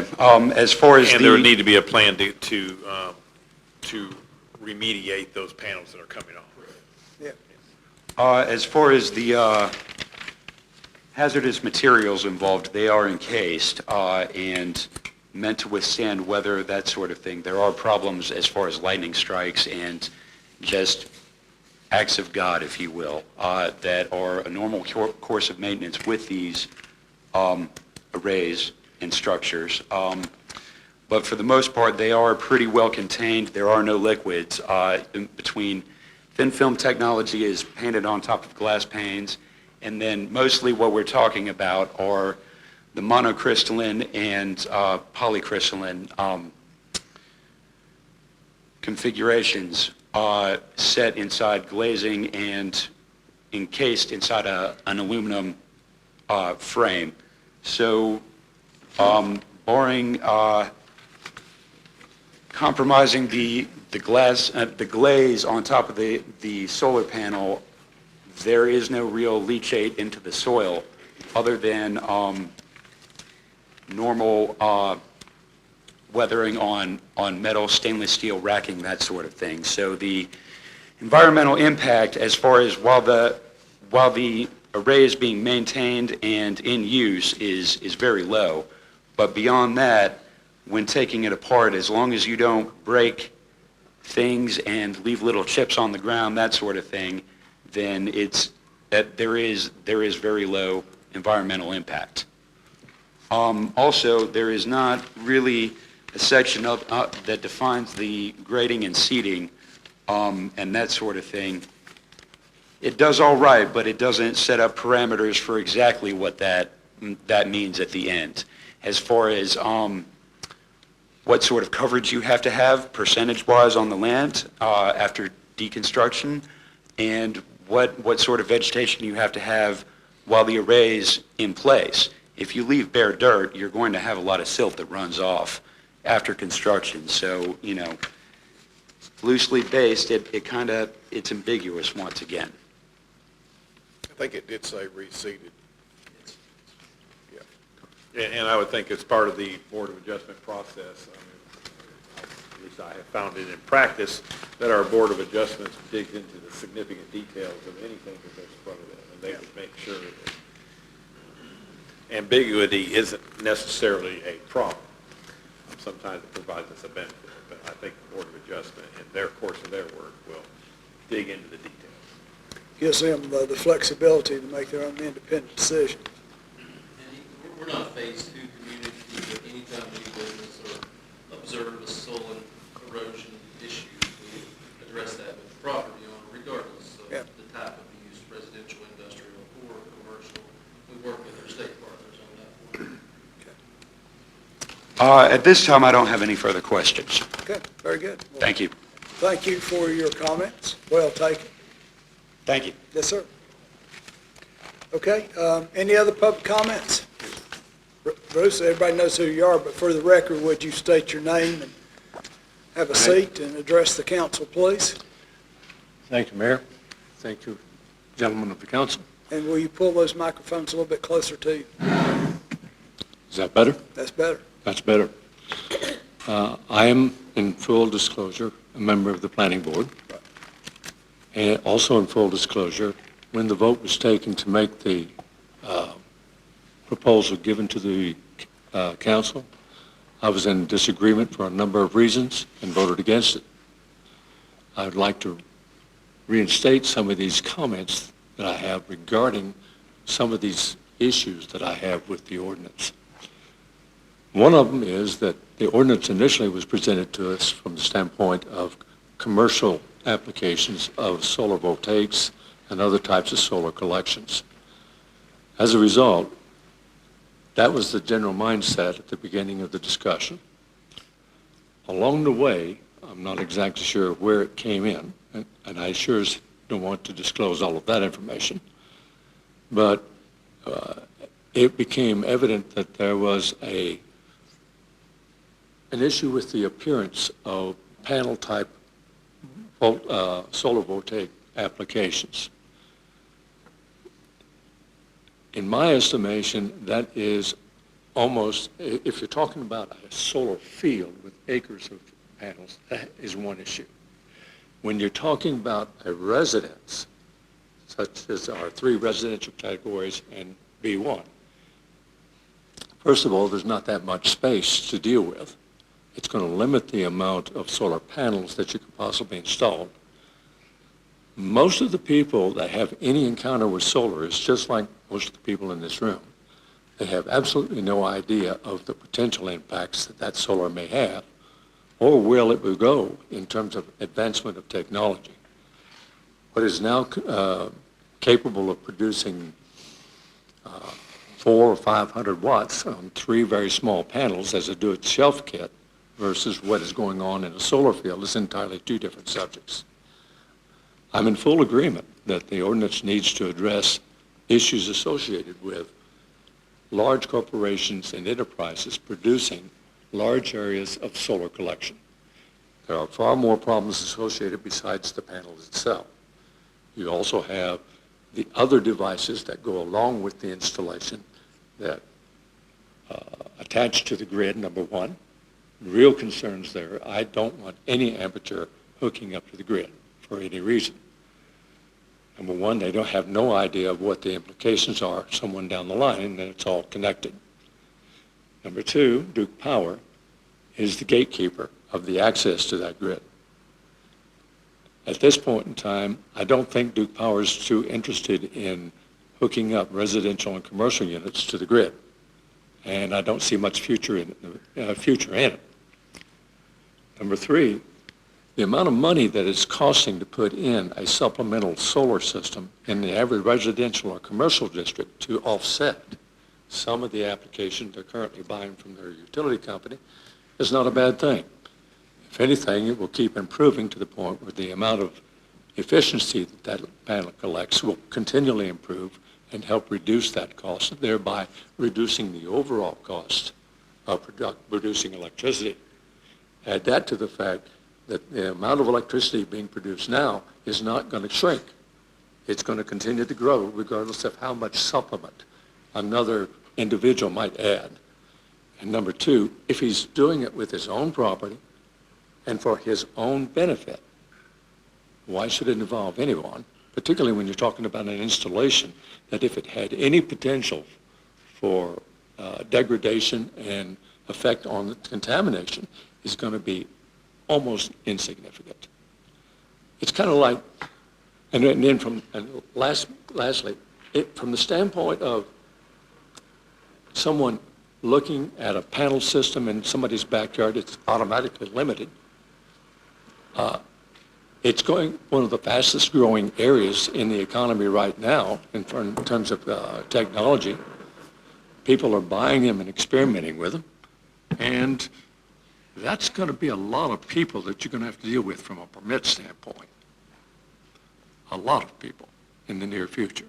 as far as And there would need to be a plan to remediate those panels that are coming off. Yeah. As far as the hazardous materials involved, they are encased and meant to withstand weather, that sort of thing. There are problems as far as lightning strikes and just acts of God, if you will, that are a normal course of maintenance with these arrays and structures. But for the most part, they are pretty well contained. There are no liquids. In between thin film technology is painted on top of glass panes, and then mostly what we're talking about are the monocrystalline and polycrystalline configurations set inside glazing and encased inside an aluminum frame. So barring compromising the glaze on top of the solar panel, there is no real leachate into the soil other than normal weathering on metal, stainless steel racking, that sort of thing. So the environmental impact, as far as while the array is being maintained and in use, is very low. But beyond that, when taking it apart, as long as you don't break things and leave little chips on the ground, that sort of thing, then there is very low environmental impact. Also, there is not really a section that defines the grading and seating and that sort of thing. It does all right, but it doesn't set up parameters for exactly what that means at the end. As far as what sort of coverage you have to have percentage-wise on the land after deconstruction, and what sort of vegetation you have to have while the array's in place. If you leave bare dirt, you're going to have a lot of silt that runs off after construction. So, loosely based, it's ambiguous once again. I think it did say reseated. And I would think as part of the Board of Adjustment process, I mean, at least I have found it in practice, that our Board of Adjustments digs into the significant details of anything that goes in front of them, and they would make sure that ambiguity isn't necessarily a problem. Sometimes it provides us a benefit, but I think the Board of Adjustment, in their course of their work, will dig into the details. Gives them the flexibility to make their own independent decision. And we're not a phase two community, but anytime we do business or observe a soil and erosion issue, we address that with the property owner regardless of Yeah. the type of use, residential, industrial, or commercial. We work with our state partners on that one. At this time, I don't have any further questions. Okay, very good. Well, Thank you. Thank you for your comments. Well taken. Thank you. Yes, sir. Okay, any other public comments? Bruce, everybody knows who you are, but for the record, would you state your name and have a seat and address the council, please? Thank you, Mayor. Thank you, gentlemen of the council. And will you pull those microphones a little bit closer to you? Is that better? That's better. That's better. I am, in full disclosure, a member of the planning board. And also in full disclosure, when the vote was taken to make the proposal given to the council, I was in disagreement for a number of reasons and voted against it. I would like to reinstate some of these comments that I have regarding some of these issues that I have with the ordinance. One of them is that the ordinance initially was presented to us from the standpoint of commercial applications of solar voltaics and other types of solar collections. As a result, that was the general mindset at the beginning of the discussion. Along the way, I'm not exactly sure where it came in, and I sure don't want to disclose all of that information, but it became evident that there was an issue with the appearance of panel-type solar voltaic applications. In my estimation, that is almost, if you're talking about a solar field with acres of panels, that is one issue. When you're talking about a residence, such as our three residential categories and B1, first of all, there's not that much space to deal with. It's going to limit the amount of solar panels that you can possibly install. Most of the people that have any encounter with solar is just like most of the people in this room. They have absolutely no idea of the potential impacts that solar may have, or where it will go in terms of advancement of technology. What is now capable of producing 400 or 500 watts on three very small panels as a do-it-yourself kit versus what is going on in a solar field is entirely two different subjects. I'm in full agreement that the ordinance needs to address issues associated with large corporations and enterprises producing large areas of solar collection. There are far more problems associated besides the panels itself. You also have the other devices that go along with the installation that attach to the grid, number one. Real concerns there. I don't want any amateur hooking up to the grid for any reason. Number one, they don't have no idea of what the implications are someone down the line, and it's all connected. Number two, Duke Power is the gatekeeper of the access to that grid. At this point in time, I don't think Duke Power is too interested in hooking up residential and commercial units to the grid, and I don't see much future in it. Number three, the amount of money that it's costing to put in a supplemental solar system in the average residential or commercial district to offset some of the applications they're currently buying from their utility company is not a bad thing. If anything, it will keep improving to the point where the amount of efficiency that panel collects will continually improve and help reduce that cost, thereby reducing the overall cost of producing electricity. Add that to the fact that the amount of electricity being produced now is not going to shrink. It's going to continue to grow regardless of how much supplement another individual might add. And number two, if he's doing it with his own property and for his own benefit, why should it involve anyone, particularly when you're talking about an installation that if it had any potential for degradation and effect on the contamination is going to be almost insignificant. It's kind of like, lastly, from the standpoint of someone looking at a panel system in somebody's backyard, it's automatically limited. It's going one of the fastest growing areas in the economy right now in terms of technology. People are buying them and experimenting with them. And that's going to be a lot of people that you're going to have to deal with from a permit standpoint. A lot of people in the near future.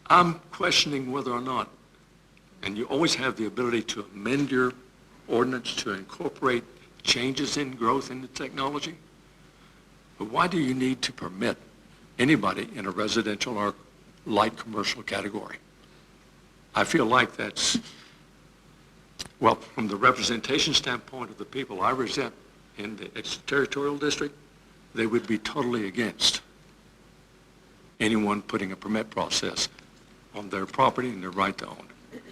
I'm questioning whether or not, and you always have the ability to amend your ordinance to incorporate changes in growth in the technology, but why do you need to permit anybody in a residential or light commercial category? I feel like that's, well, from the representation standpoint of the people I represent in the extraterritorial district, they would be totally against anyone putting a permit process on their property and their right to own it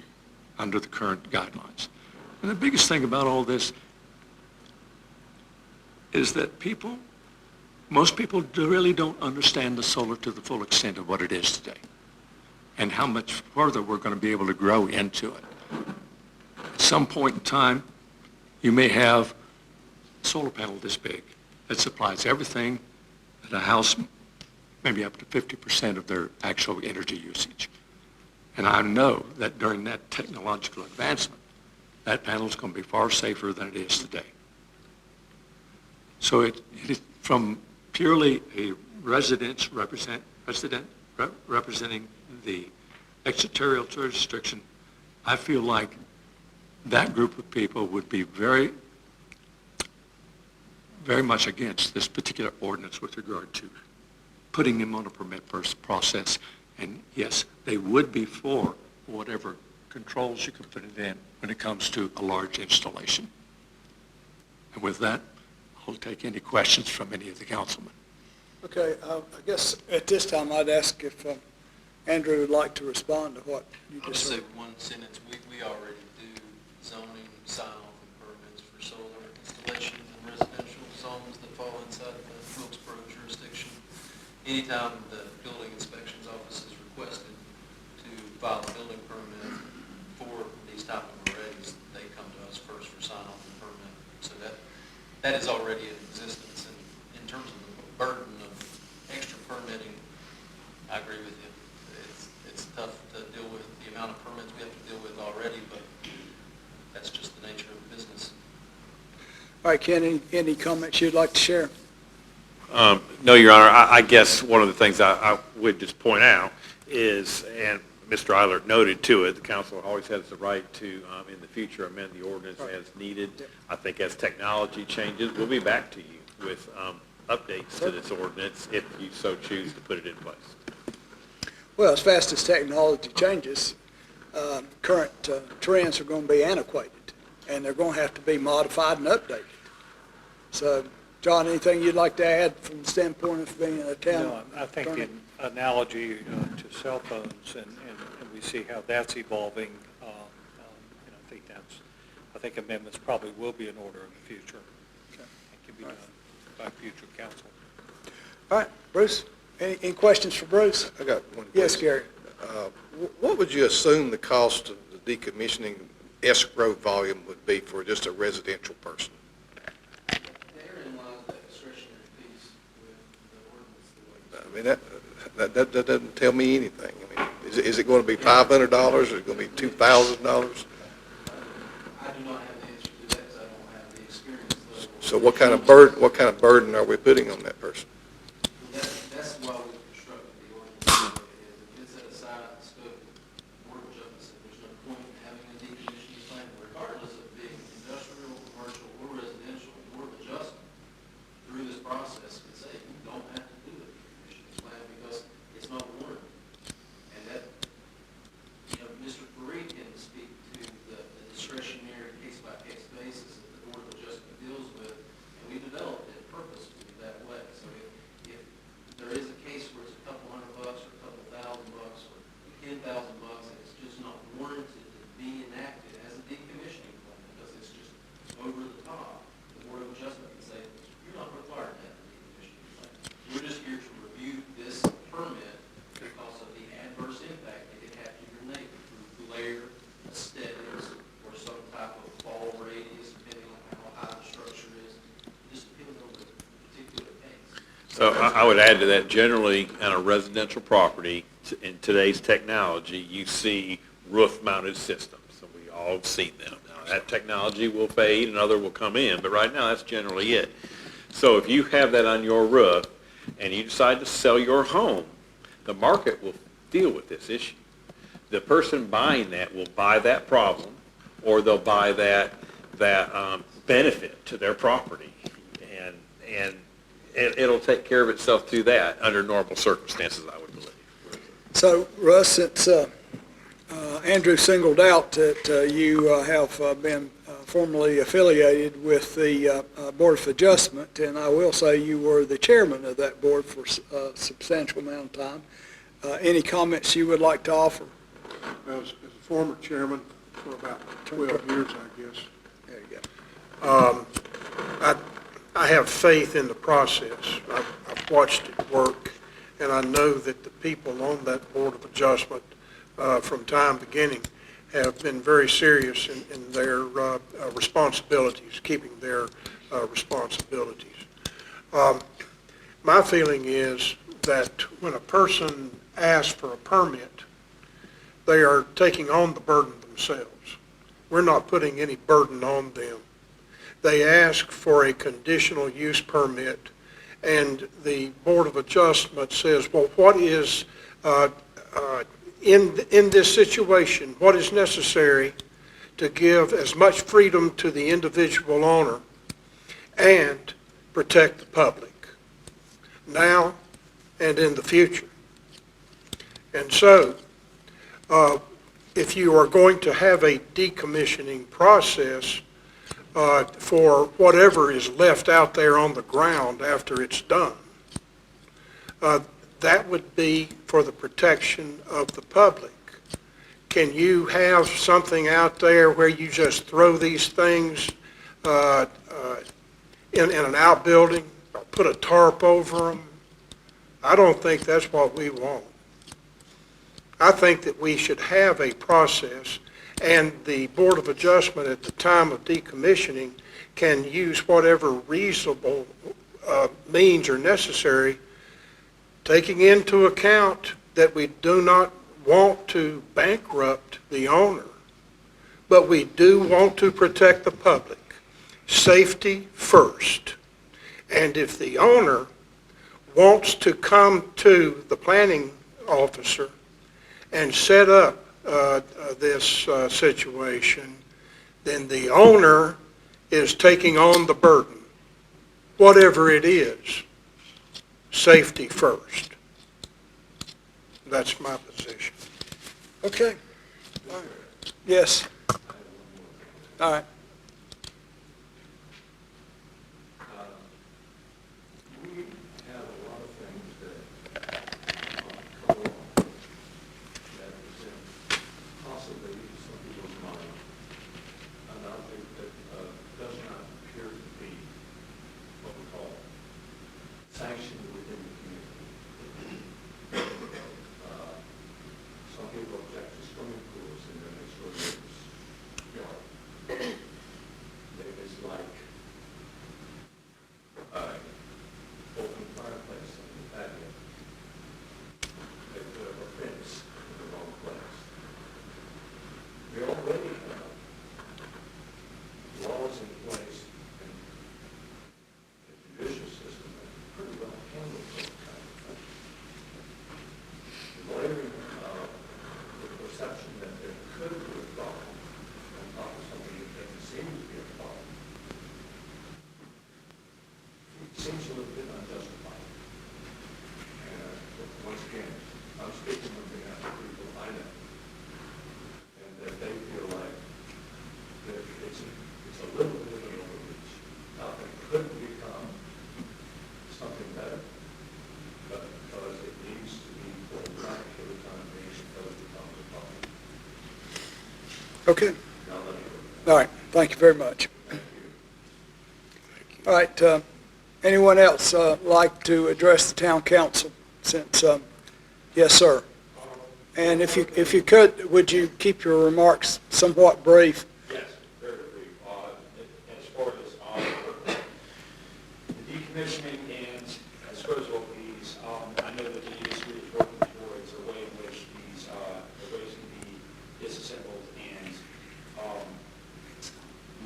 under the current guidelines. And the biggest thing about all this is that most people really don't understand the solar to the full extent of what it is today and how much further we're going to be able to grow into it. At some point in time, you may have a solar panel this big that supplies everything that a house, maybe up to 50% of their actual energy usage. And I know that during that technological advancement, that panel is going to be far safer than it is today. So it is from purely a residential representing the extraterritorial jurisdiction, I feel like that group of people would be very, very much against this particular ordinance with regard to putting them on a permit process. And yes, they would be for whatever controls you could put it in when it comes to a large installation. And with that, I'll take any questions from any of the councilmen. Okay, I guess at this time I'd ask if Andrew would like to respond to what you I'll just just say said. one sentence. We already do zoning, sign-off, and permits for solar installations in residential zones that fall inside the Wilkesboro jurisdiction. Anytime the building inspections office is requested to file a building permit for these type of arrays, they come to us first for sign-off and permit. So that is already in existence. And in terms of the burden of extra permitting, I agree with you. It's tough to deal with the amount of permits we have to deal with already, but that's just the nature of the business. All right, Ken, any comments you'd like to share? No, Your Honor, I guess one of the things I would just point out is, and Mr. Eilert noted to it, the council always has the right to, in the future, amend the ordinance as needed. I think as technology changes, we'll be back to you with updates to this ordinance if you so choose to put it in place. Well, as fast as technology changes, current trends are going to be antiquated, and they're going to have to be modified and updated. So, John, anything you'd like to add from the standpoint of being a town No, I think attorney? in analogy to cell phones, and we see how that's evolving, I think amendments probably will be in order in the future. Okay. And can be done by future council. All right, Bruce, any questions for Bruce? I got one question. Yes, Gary. What would you assume the cost of the decommissioning escrow volume would be for just a residential person? Therein lies that discretionary piece with the ordinance. I mean, that doesn't tell me anything. I mean, is it going to be $500? Is it going to be $2,000? I do not have the answer to that because I don't have the experience level. So what kind of burden are we putting on that person? That's why we constructed the ordinance. If it's set aside in the scope of the Board of Justice, there's no point in having a decommissioning plan, regardless of being industrial, commercial, or So I would add to that, generally, on a residential property, in today's technology, you see roof-mounted systems, and we all have seen them. Now, that technology will fade and other will come in, but right now, that's generally it. So if you have that on your roof, and you decide to sell your home, the market will deal with this issue. The person buying that will buy that problem, or they'll buy that benefit to their property, and it'll take care of itself through that under normal circumstances, I would believe. So, Russ, since Andrew singled out that you have been formally affiliated with the Board of Adjustment, and I will say you were the chairman of that board for a substantial amount of time. Any comments you would like to offer? Well, as a former chairman for about 12 years, I guess, There you go. I have faith in the process. I've watched it work, and I know that the people on that Board of Adjustment from time beginning have been very serious in their responsibilities, keeping their responsibilities. My feeling is that when a person asks for a permit, they are taking on the burden themselves. We're not putting any burden on them. They ask for a conditional use permit, and the Board of Adjustment says, well, what is, in this situation, what is necessary to give as much freedom to the individual owner and protect the public, now and in the future. And so, if you are going to have a decommissioning process for whatever is left out there on the ground after it's done, that would be for the protection of the public. Can you have something out there where you just throw these things in an outbuilding, or put a tarp over them? I don't think that's what we want. I think that we should have a process, and the Board of Adjustment at the time of decommissioning can use whatever reasonable means are necessary, taking into account that we do not want to bankrupt the owner, but we do want to protect the public. Safety first. And if the owner wants to come to the planning officer and set up this situation, then the owner is taking on the burden, whatever it is. Safety first. That's my position. Okay. All right. Yes. All right. We have a lot of things that come along that present possibly some people's mind, and I think that does not appear to be what we call sanctioned within the community. Some people object to swimming pools in their next door neighbor's yard. It's like open fireplace in the patio. They put up a fence in the wrong place. We already have laws in place and a judicial system that pretty well handles those kind of things. Lawyering the perception that there could be a problem on top of something that doesn't seem to be a problem, it seems a little bit unjustified. And once again, I'm speaking on behalf of people I know, and that they feel like that it's a little bit of an overreach. Now, it could become something better, but because it needs to be pulled back for the time being because it becomes a problem. Okay. Now, let me go. All right. Thank you very much. All right. Anyone else like to address the town council? Since, yes, sir. And if you could, would you keep your remarks somewhat brief? Yes, very brief. As far as the decommissioning and as far as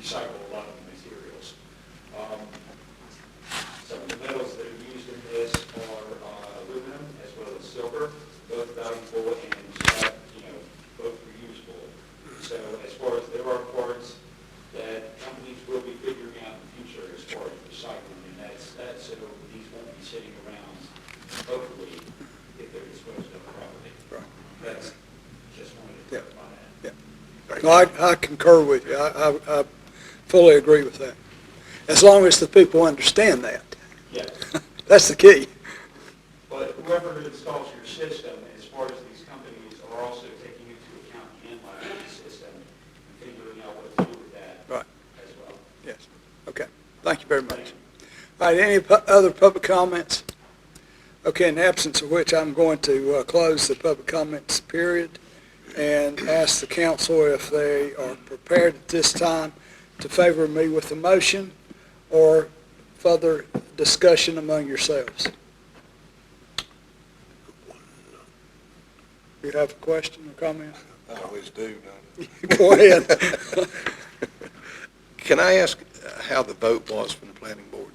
recycle a lot of the materials. Some of the metals that are used in this are aluminum as well as silver, both valuable and both reusable. So as far as there are parts that companies will be figuring out in the future as far as recycling, and that's so these won't be sitting around hopefully if they're disposed of properly. Right. That's just wanted to clarify that. No, I concur with you. I fully agree with that. As long as the people understand that. Yes. That's the key. But whoever installs your system, as far as these companies are also taking into account the end-life of the system and figuring out what to do with that Right. as well. Yes. Okay. Thank you very much. All right, any other public comments? Okay, in the absence of which, I'm going to close the public comments period and ask the council if they are prepared at this time to favor me with the motion or further discussion among yourselves. You have a question or comment? I always do, don't Go ahead. I? Can I ask how the vote was from the planning board?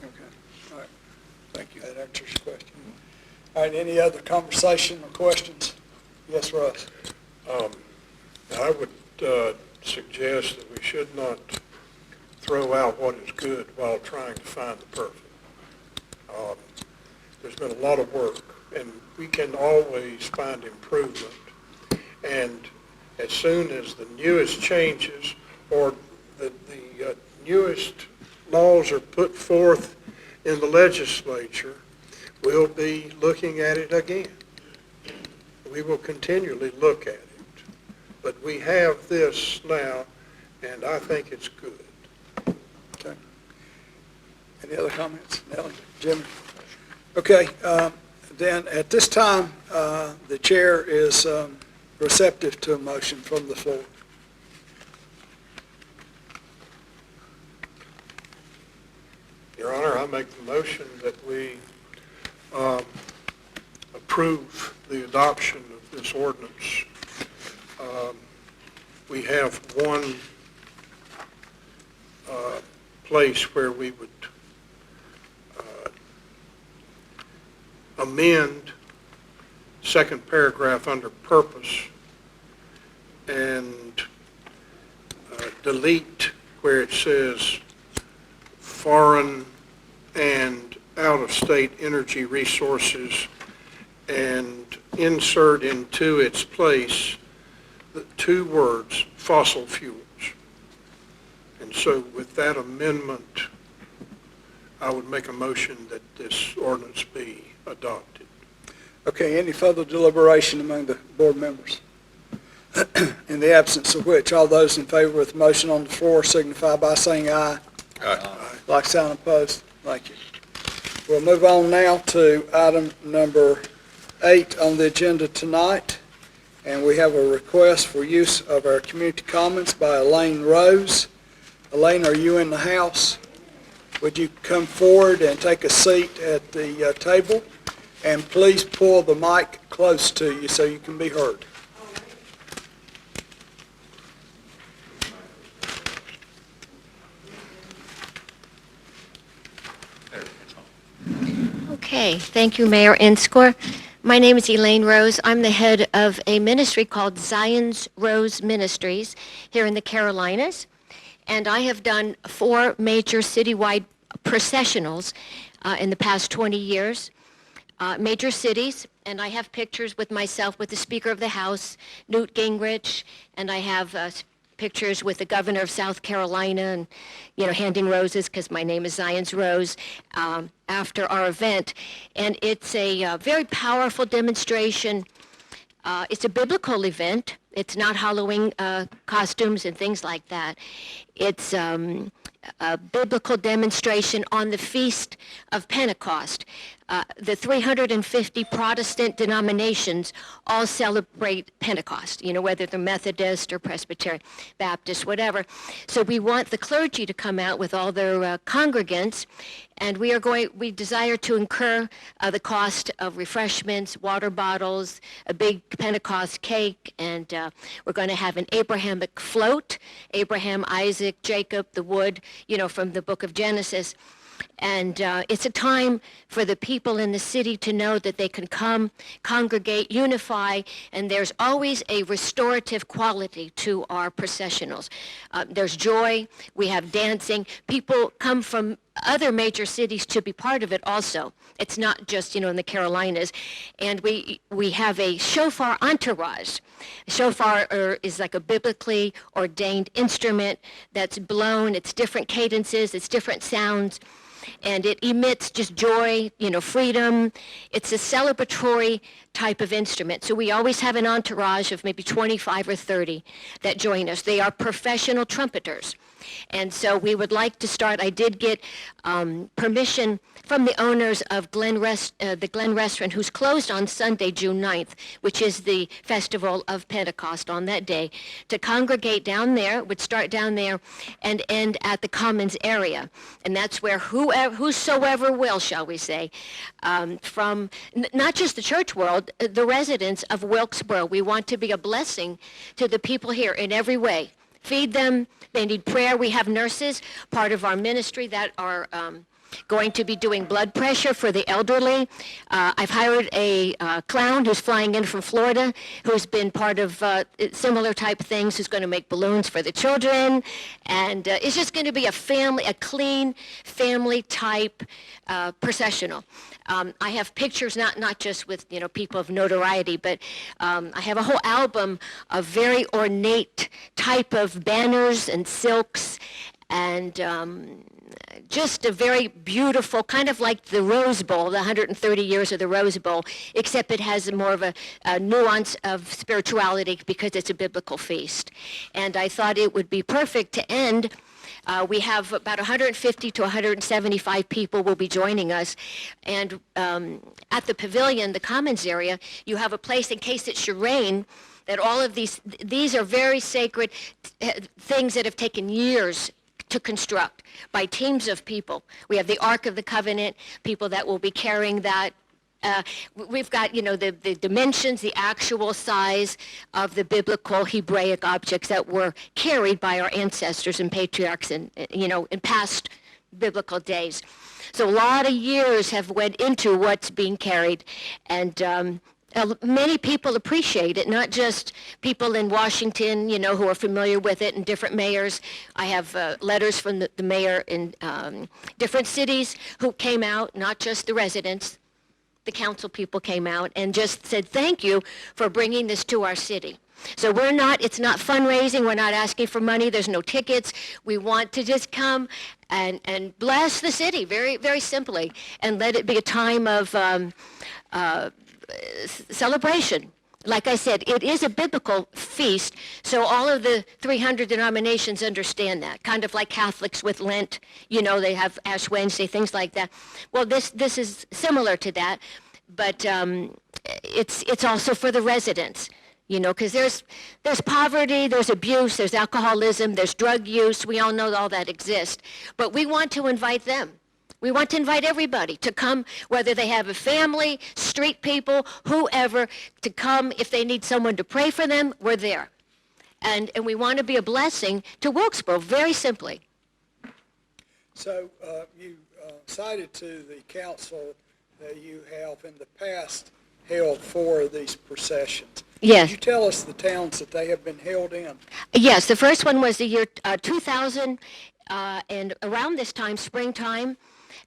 Okay, all right. Thank you. That answers your question. All right, any other conversation or questions? Yes, Russ. I would suggest that we should not throw out what is good while trying to find the perfect. There's been a lot of work, and we can always find improvement. And as soon as the newest changes or the newest laws are put forth in the legislature, we'll be looking at it again. We will continually look at it. But we have this now, and I think it's good. Okay. Any other comments? Nellie, Jimmy? Okay, then at this time, the chair is receptive to a motion from the floor. Your Honor, I make the motion that we approve the adoption of this ordinance. We have one place where we would amend second paragraph under purpose and delete where it says foreign and out-of-state energy resources and insert into its place the two words, fossil fuels. And so with that amendment, I would make a motion that this ordinance be adopted. Okay, any further deliberation among the board members? In the absence of which, all those in favor of the motion on the floor signify by saying aye. Aye. Like sign opposed. Thank you. We'll move on now to item number 8 on the agenda tonight. And we have a request for use of our community commons by Elaine Rose. Elaine, are you in the house? Would you come forward and take a seat at the table? And please pull the mic close to you so you can be heard. Okay, thank you, Mayor Enscore. My name is Elaine Rose. I'm the head of a ministry called Zion's Rose Ministries here in the Carolinas, and I have done 4 major citywide processionals in the past 20 years, major cities, and I have pictures with myself with the Speaker of the House, Newt Gingrich, and I have pictures with the governor of South Carolina and, handing roses because my name is Zion's Rose after our event. And it's a very powerful demonstration. It's a biblical event. It's not Halloween costumes and things like that. It's a biblical demonstration on the Feast of Pentecost. the 350 Protestant denominations all celebrate Pentecost, whether they're Methodist or Presbyterian, Baptist, whatever. So we want the clergy to come out with all their congregants, and we desire to incur the cost of refreshments, water bottles, a big Pentecost cake, and we're going to have an Abrahamic float, Abraham, Isaac, Jacob, the wood, from the book of Genesis. And it's a time for the people in the city to know that they can come, congregate, unify, and there's always a restorative quality to our processionals. There's joy, we have dancing. People come from other major cities to be part of it also. It's not just, in the Carolinas. And we have a shofar entourage. A shofar is like a biblically ordained instrument that's blown. It's different cadences, it's different sounds. And it emits just joy, freedom. It's a celebratory type of instrument. So we always have an entourage of maybe 25 or 30 that join us. They are professional trumpeters. And so we would like to start. I did get permission from the owners of the Glen Restaurant, who's closed on Sunday, June 9th, which is the festival of Pentecost on that day, to congregate down there, would start down there and end at the Commons area. And that's where whosoever will, shall we say, from not just the church world, the residents of Wilkesboro. We want to be a blessing to the people here in every way. Feed them. They need prayer. We have nurses, part of our ministry, that are going to be doing blood pressure for the elderly. I've hired a clown who's flying in from Florida, who's been part of similar type things, who's going to make balloons for the children. And it's just going to be a clean, family type processional. I have pictures, not just with people of notoriety, but I have a whole album of very ornate type of banners and silks, and just a very beautiful, kind of like the Rose Bowl, the 130 years of the Rose Bowl, except it has more of a nuance of spirituality because it's a biblical feast. And I thought it would be perfect to end. We have about 150 to 175 people will be joining us. And at the pavilion, the Commons area, you have a place in case it should rain, that all of these are very sacred things that have taken years to construct by teams of people. We have the Ark of the Covenant, people that will be carrying that. We've got, the dimensions, the actual size of the biblical Hebraic objects that were carried by our ancestors and patriarchs in past biblical days. So a lot of years have went into what's being carried, and many people appreciate it, not just people in Washington, who are familiar with it, and different mayors. I have letters from the mayor in different cities who came out, not just the residents. The council people came out and just said, thank you for bringing this to our city. So it's not fundraising, we're not asking for money, there's no tickets. We want to just come and bless the city, very, very simply, and let it be a time of celebration. Like I said, it is a biblical feast, so all of the 300 denominations understand that, kind of like Catholics with Lent, they have Ash Wednesday, things like that. Well, this is similar to that, but it's also for the residents, because there's poverty, there's abuse, there's alcoholism, there's drug use, we all know all that exists, but we want to invite them. We want to invite everybody to come, whether they have a family, street people, whoever, to come. If they need someone to pray for them, we're there. And we want to be a blessing to Wilkesboro, very simply. So you cited to the council that you have in the past held 4 of these processions. Yes. Could you tell us the towns that they have been held in? Yes, the first one was the year 2000, and around this time, springtime,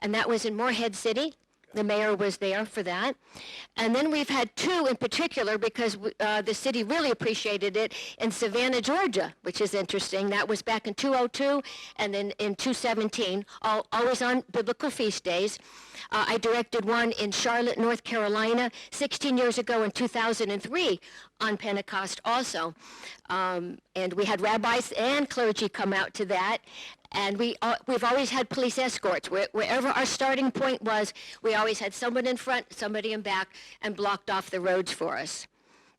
and that was in Morehead City. The mayor was there for that. And then we've had 2 in particular because the city really appreciated it in Savannah, Georgia, which is interesting. That was back in 2002 and then in 2017, always on biblical feast days. I directed one in Charlotte, North Carolina, 16 years ago in 2003 on Pentecost also. And we had rabbis and clergy come out to that. And we've always had police escorts. Wherever our starting point was, we always had someone in front, somebody in back, and blocked off the roads for us.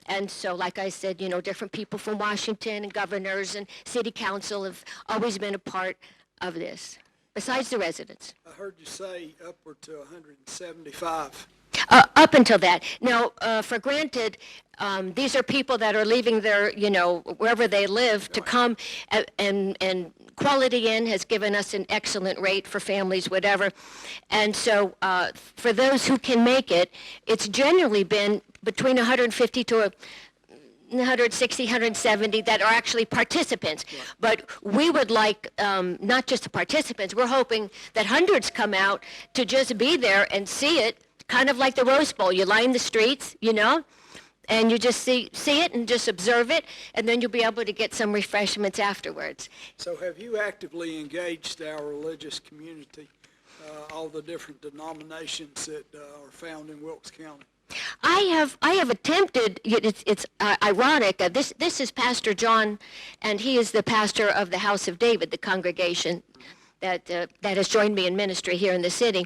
And so, like I said, different people from Washington and governors and city council have always been a part of this, besides the residents. I heard you say upward to 175. Up until that. Now, for granted, these are people that are leaving their, wherever they live to come, and Quality Inn has given us an excellent rate for families, whatever. And so for those who can make it, it's generally been between 150 to 160, 170 that are actually participants. Right. But we would like not just the participants, we're hoping that hundreds come out to just be there and see it, kind of like the Rose Bowl. You line the streets, and you just see it and just observe it, and then you'll be able to get some refreshments afterwards. So have you actively engaged our religious community, all the different denominations that are found in Wilkes County? I have attempted. It's ironic. This is Pastor John, and he is the pastor of the House of David, the congregation that has joined me in ministry here in the city.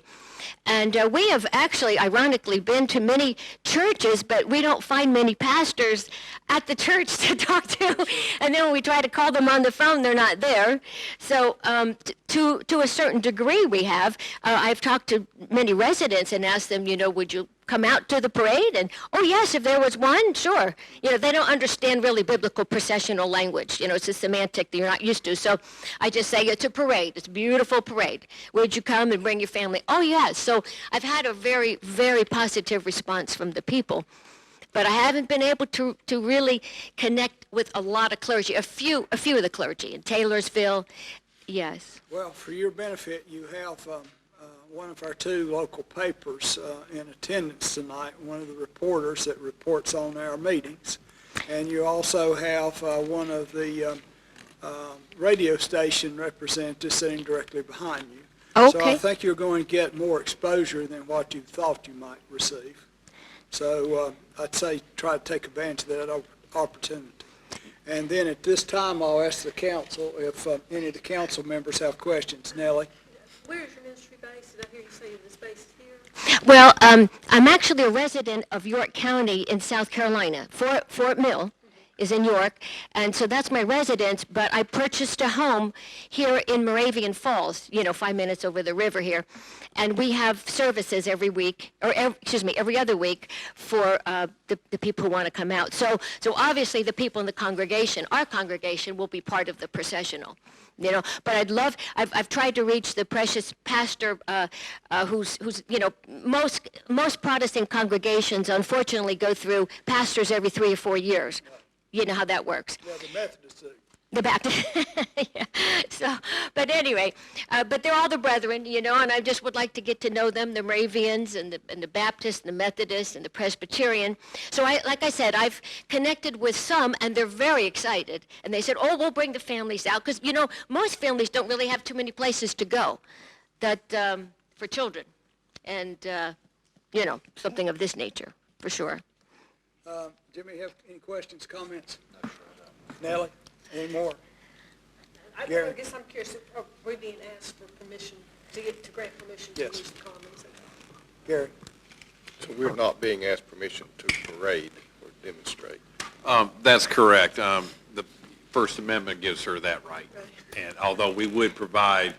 And we have actually, ironically, been to many churches, but we don't find many pastors at the church to talk to. And then when we try to call them on the phone, they're not there. So to a certain degree we have. I've talked to many residents and asked them, would you come out to the parade? And, oh, yes, if there was one, sure. They don't understand really biblical processional language. It's a semantic that you're not used to. So I just say it's a parade. It's a beautiful parade. Would you come and bring your family? Oh, yes. So I've had a very, very positive response from the people. But I haven't been able to really connect with a lot of clergy, a few of the clergy in Taylorsville. Yes. Well, for your benefit, you have one of our two local papers in attendance tonight, one of the reporters that reports on our meetings. And you also have one of the radio station representatives sitting directly behind you. Okay. So I think you're going to get more exposure than what you thought you might receive. So I'd say try to take advantage of that opportunity. And then at this time, I'll ask the council if any of the council members have questions. Nellie? Where is your ministry based? Did I hear you say the space is here? Well, I'm actually a resident of York County in South Carolina. Fort Mill is in York, and so that's my residence, but I purchased a home here in Moravian Falls, 5 minutes over the river here, and we have services every week, or every other week for the people who want to come out. So obviously the people in the congregation, our congregation, will be part of the processional. But I've tried to reach the precious pastor who's most Protestant congregations unfortunately go through pastors every 3 or 4 years. You know how that works. Well, the Methodists do. The Baptist. Yeah. So, but anyway, but they're all the brethren, and I just would like to get to know them, the Moravians and the Baptists and the Methodists and the Presbyterian. So like I said, I've connected with some, and they're very excited. And they said, oh, we'll bring the families out, because, most families don't really have too many places to go for children. And, something of this nature, for sure. Jimmy, have any questions, comments? No, sure I don't. Nellie, any more? I Gary? guess I'm curious, are we being asked for permission, to grant permission to Yes. use the commons? Gary? So we're not being asked permission to parade or demonstrate. That's correct. The First Amendment gives her that right. And although we would provide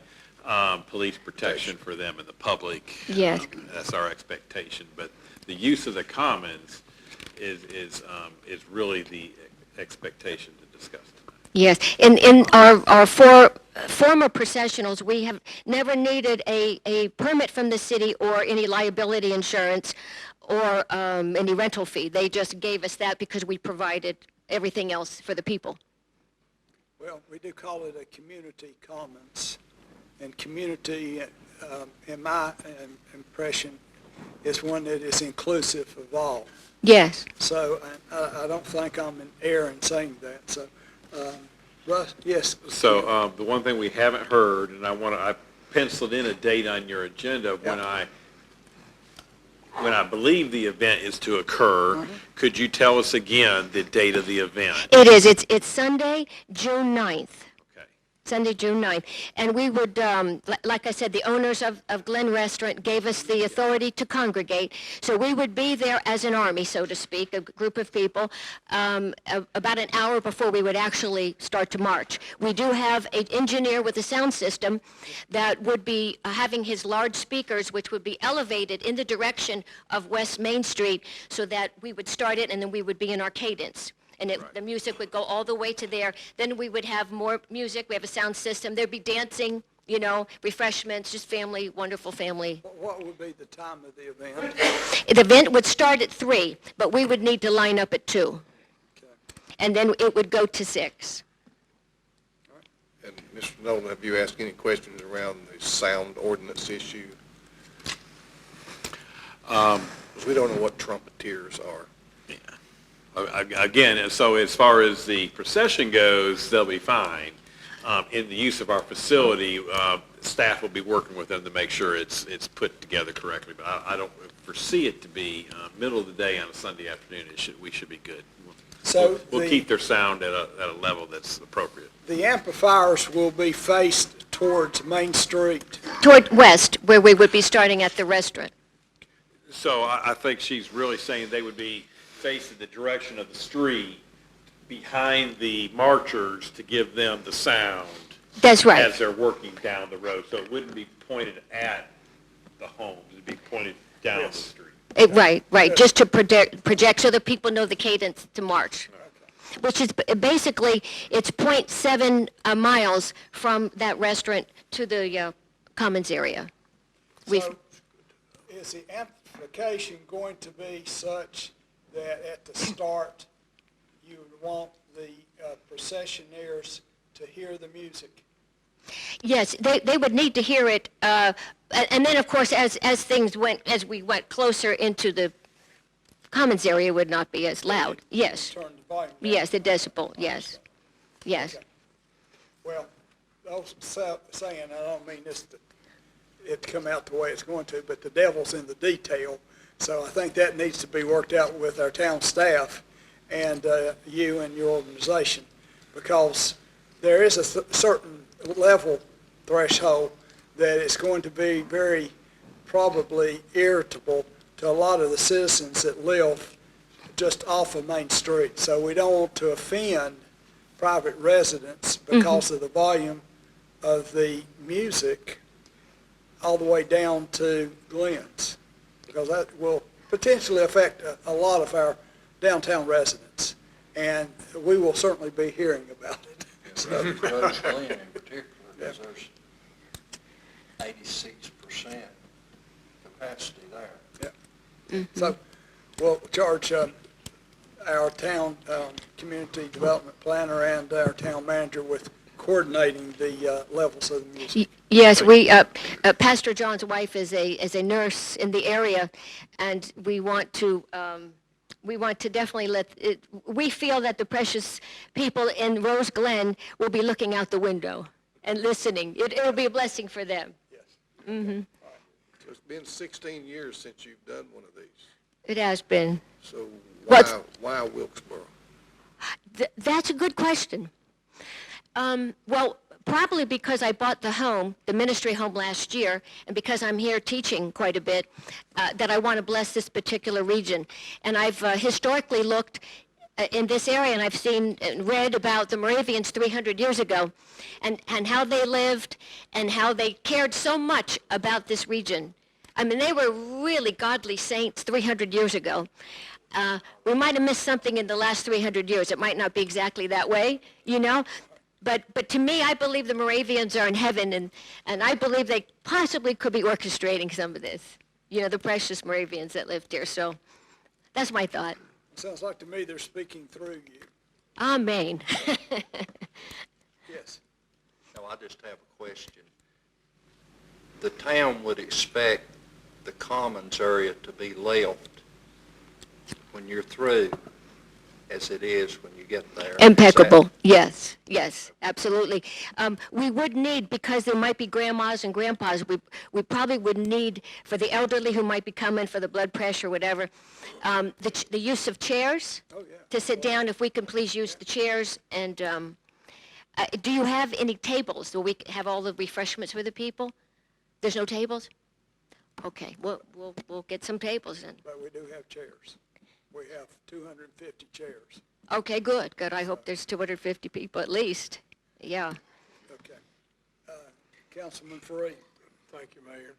police protection for them and the public, Yes. That's our expectation. But the use of the commons is really the expectation to discuss tonight. Yes, in our former processionals, we have never needed a permit from the city or any liability insurance or any rental fee. They just gave us that because we provided everything else for the people. Well, we do call it a community commons. And community, in my impression, is one that is inclusive of all. Yes. So I don't think I'm in error in saying that. So, Russ, yes. So the one thing we haven't heard, and I penciled in a date on your agenda when I when I believe the event is to occur. Could you tell us again the date of the event? It is. It's Sunday, June 9th. Okay. Sunday, June 9th. And we would, like I said, the owners of Glen Restaurant gave us the authority to congregate. So we would be there as an army, so to speak, a group of people, about an hour before we would actually start to march. We do have an engineer with a sound system that would be having his large speakers, which would be elevated in the direction of West Main Street so that we would start it and then we would be in our cadence. And the music would go all the way to there. Then we would have more music. We have a sound system. There'd be dancing, refreshments, just family, wonderful family. What would be the time of the event? The event would start at 3, but we would need to line up at 2. Okay. And then it would go to 6. And Mr. Nolan, have you asked any questions around the sound ordinance issue? Because we don't know what trumpeters are. Again, so as far as the procession goes, they'll be fine. In the use of our facility, staff will be working with them to make sure it's put together correctly. But I don't foresee it to be middle of the day on a Sunday afternoon. We should be good. So We'll keep their sound at a level that's appropriate. the amplifiers will be faced towards Main Street. Toward west, where we would be starting at the restaurant. So I think she's really saying they would be facing the direction of the street behind the marchers to give them the sound. That's right. As they're working down the road. So it wouldn't be pointed at the homes. It'd be pointed down the street. Right, just to project so that people know the cadence to march. Which is basically, it's 0.7 miles from that restaurant to the Commons area. So is the amplification going to be such that at the start, you would want the processionaires to hear the music? Yes, they would need to hear it, and then, of course, as we went closer into the Commons area, it would not be as loud. Yes, Turn the volume down? yes, the decibel, yes, yes. Okay. Well, those saying, I don't mean this to it come out the way it's going to, but the devil's in the detail. So I think that needs to be worked out with our town staff and you and your organization, because there is a certain level threshold that is going to be very probably irritable to a lot of the citizens that live just off of Main Street. So we don't want to offend private residents because of the volume of the music all the way down to Glenn's, because that will potentially affect a lot of our downtown residents, and we will certainly be hearing about it. So, Rose Glen in particular, because there's 86% capacity there. so we'll charge our town community development planner and our town manager with coordinating the levels of the music. Yes, Pastor John's wife is a nurse in the area, and we want to definitely we feel that the precious people in Rose Glen will be looking out the window and listening. It'll be a blessing for them. Yes. Mm-hmm. All right. So it's been 16 years since you've done one of these. It has been. So Well, why Wilkesboro? That's a good question. Well, probably because I bought the ministry home last year, and because I'm here teaching quite a bit, that I want to bless this particular region. And I've historically looked in this area, and I've seen and read about the Moravians 300 years ago, and how they lived, and how they cared so much about this region. I mean, they were really godly saints 300 years ago. We might have missed something in the last 300 years. It might not be exactly that way, But to me, I believe the Moravians are in heaven, and I believe they possibly could be orchestrating some of this, the precious Moravians that lived here. So that's my thought. Sounds like to me they're speaking through you. Amen. Yes. No, I just have a question. The town would expect the Commons area to be left when you're through. as it is when you get there. Impeccable, yes, yes, absolutely. We would need, because there might be grandmas and grandpas, we probably would need, for the elderly who might be coming for the blood pressure, whatever, the use of chairs to sit down, if we can please use the chairs. And do you have any tables? Do we have all the refreshments for the people? There's no tables? Okay, we'll get some tables then. But we do have chairs. We have 250 chairs. Okay, good, good. I hope there's 250 people at least. Yeah. Okay. Councilman Fareed. Thank you, Mayor.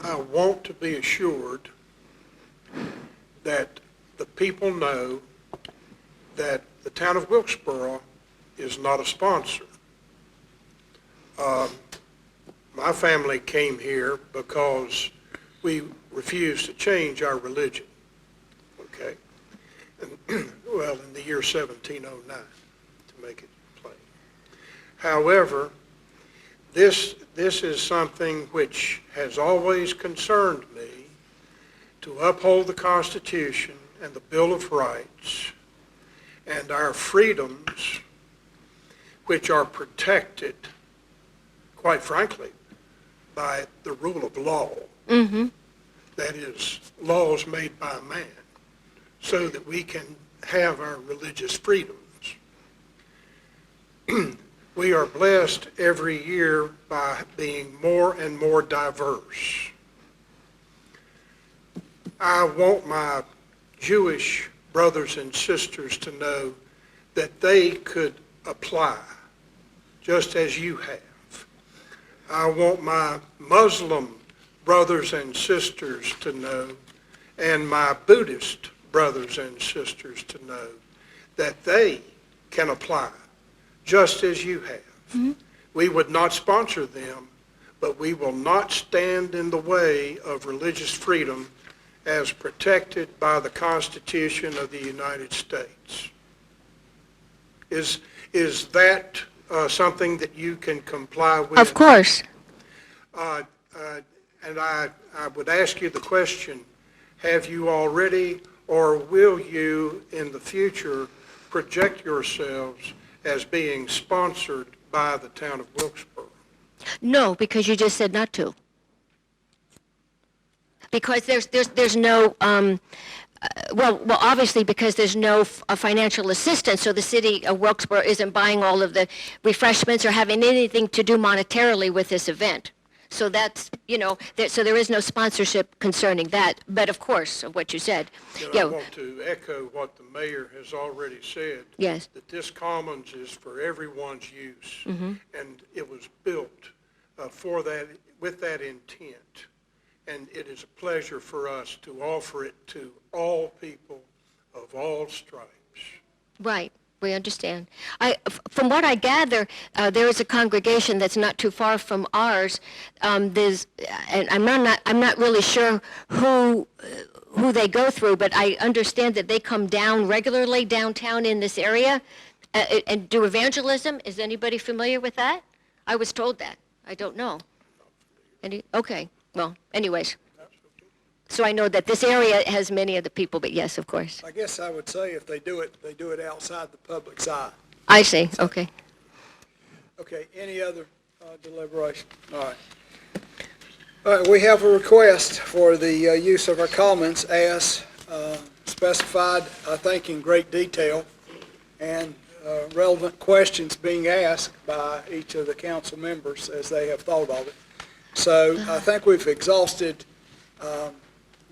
I want to be assured that the people know that the town of Wilkesboro is not a sponsor. My family came here because we refused to change our religion, okay? And, well, in the year 1709, to make it plain. However, this is something which has always concerned me, to uphold the Constitution and the Bill of Rights and our freedoms, which are protected, quite frankly, by the rule of law. Mm-hmm. That is, laws made by man, so that we can have our religious freedoms. We are blessed every year by being more and more diverse. I want my Jewish brothers and sisters to know that they could apply just as you have. I want my Muslim brothers and sisters to know, and my Buddhist brothers and sisters to know, that they can apply just as you have. Mm-hmm. We would not sponsor them, but we will not stand in the way of religious freedom as protected by the Constitution of the United States. Is that something that you can comply with? Of course. And I would ask you the question, have you already, or will you in the future project yourselves as being sponsored by the town of Wilkesboro? No, because you just said not to. Because there's no, well, obviously because there's no financial assistance, so the city of Wilkesboro isn't buying all of the refreshments or having anything to do monetarily with this event. So that's, so there is no sponsorship concerning that. But of course, of what you said. I want to echo what the mayor has already said. Yes. That this commons is for everyone's use. Mm-hmm. And it was built for that, with that intent. And it is a pleasure for us to offer it to all people of all stripes. Right. We understand. From what I gather, there is a congregation that's not too far from ours. And I'm not really sure who they go through, but I understand that they come down regularly downtown in this area and do evangelism. Is anybody familiar with that? I was told that. I don't know. Okay. Well, anyways. So I know that this area has many of the people, but yes, of course. I guess I would say if they do it outside the public's eye. I see, okay. Okay, any other deliberation? All right. All right, we have a request for the use of our comments as specified, I think, in great detail, and relevant questions being asked by each of the council members as they have thought of it. So I think we've exhausted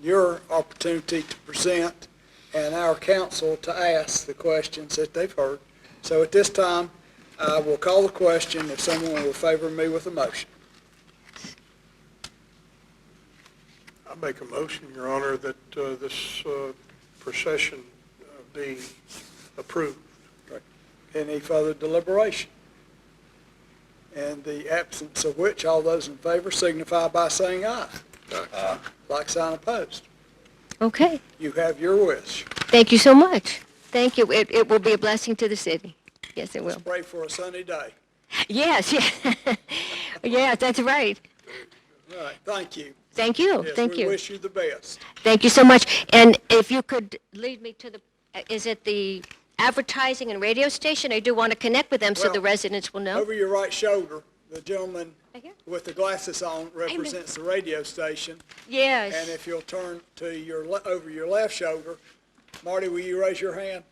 your opportunity to present and our council to ask the questions that they've heard. So at this time, I will call the question if someone will favor me with a motion. I make a motion, Your Honor, that this procession be approved. Right. Any further deliberation? In the absence of which, all those in favor signify by saying aye. Like sign opposed. Okay. You have your wish. Thank you so much. Thank you. It will be a blessing to the city. Yes, it will. Let's pray for a sunny day. Yes, yeah. Yes, that's right. All right, thank you. Thank you, Yes, thank we you. wish you the best. Thank you so much. And if you could lead me to the, is it the advertising and radio station? I do want to connect with them so the Well, residents will know. Over your right shoulder, the gentleman Right here? with the glasses on represents the radio station. And Yes. if you'll turn to your, over your left shoulder, Marty, will you raise your hand?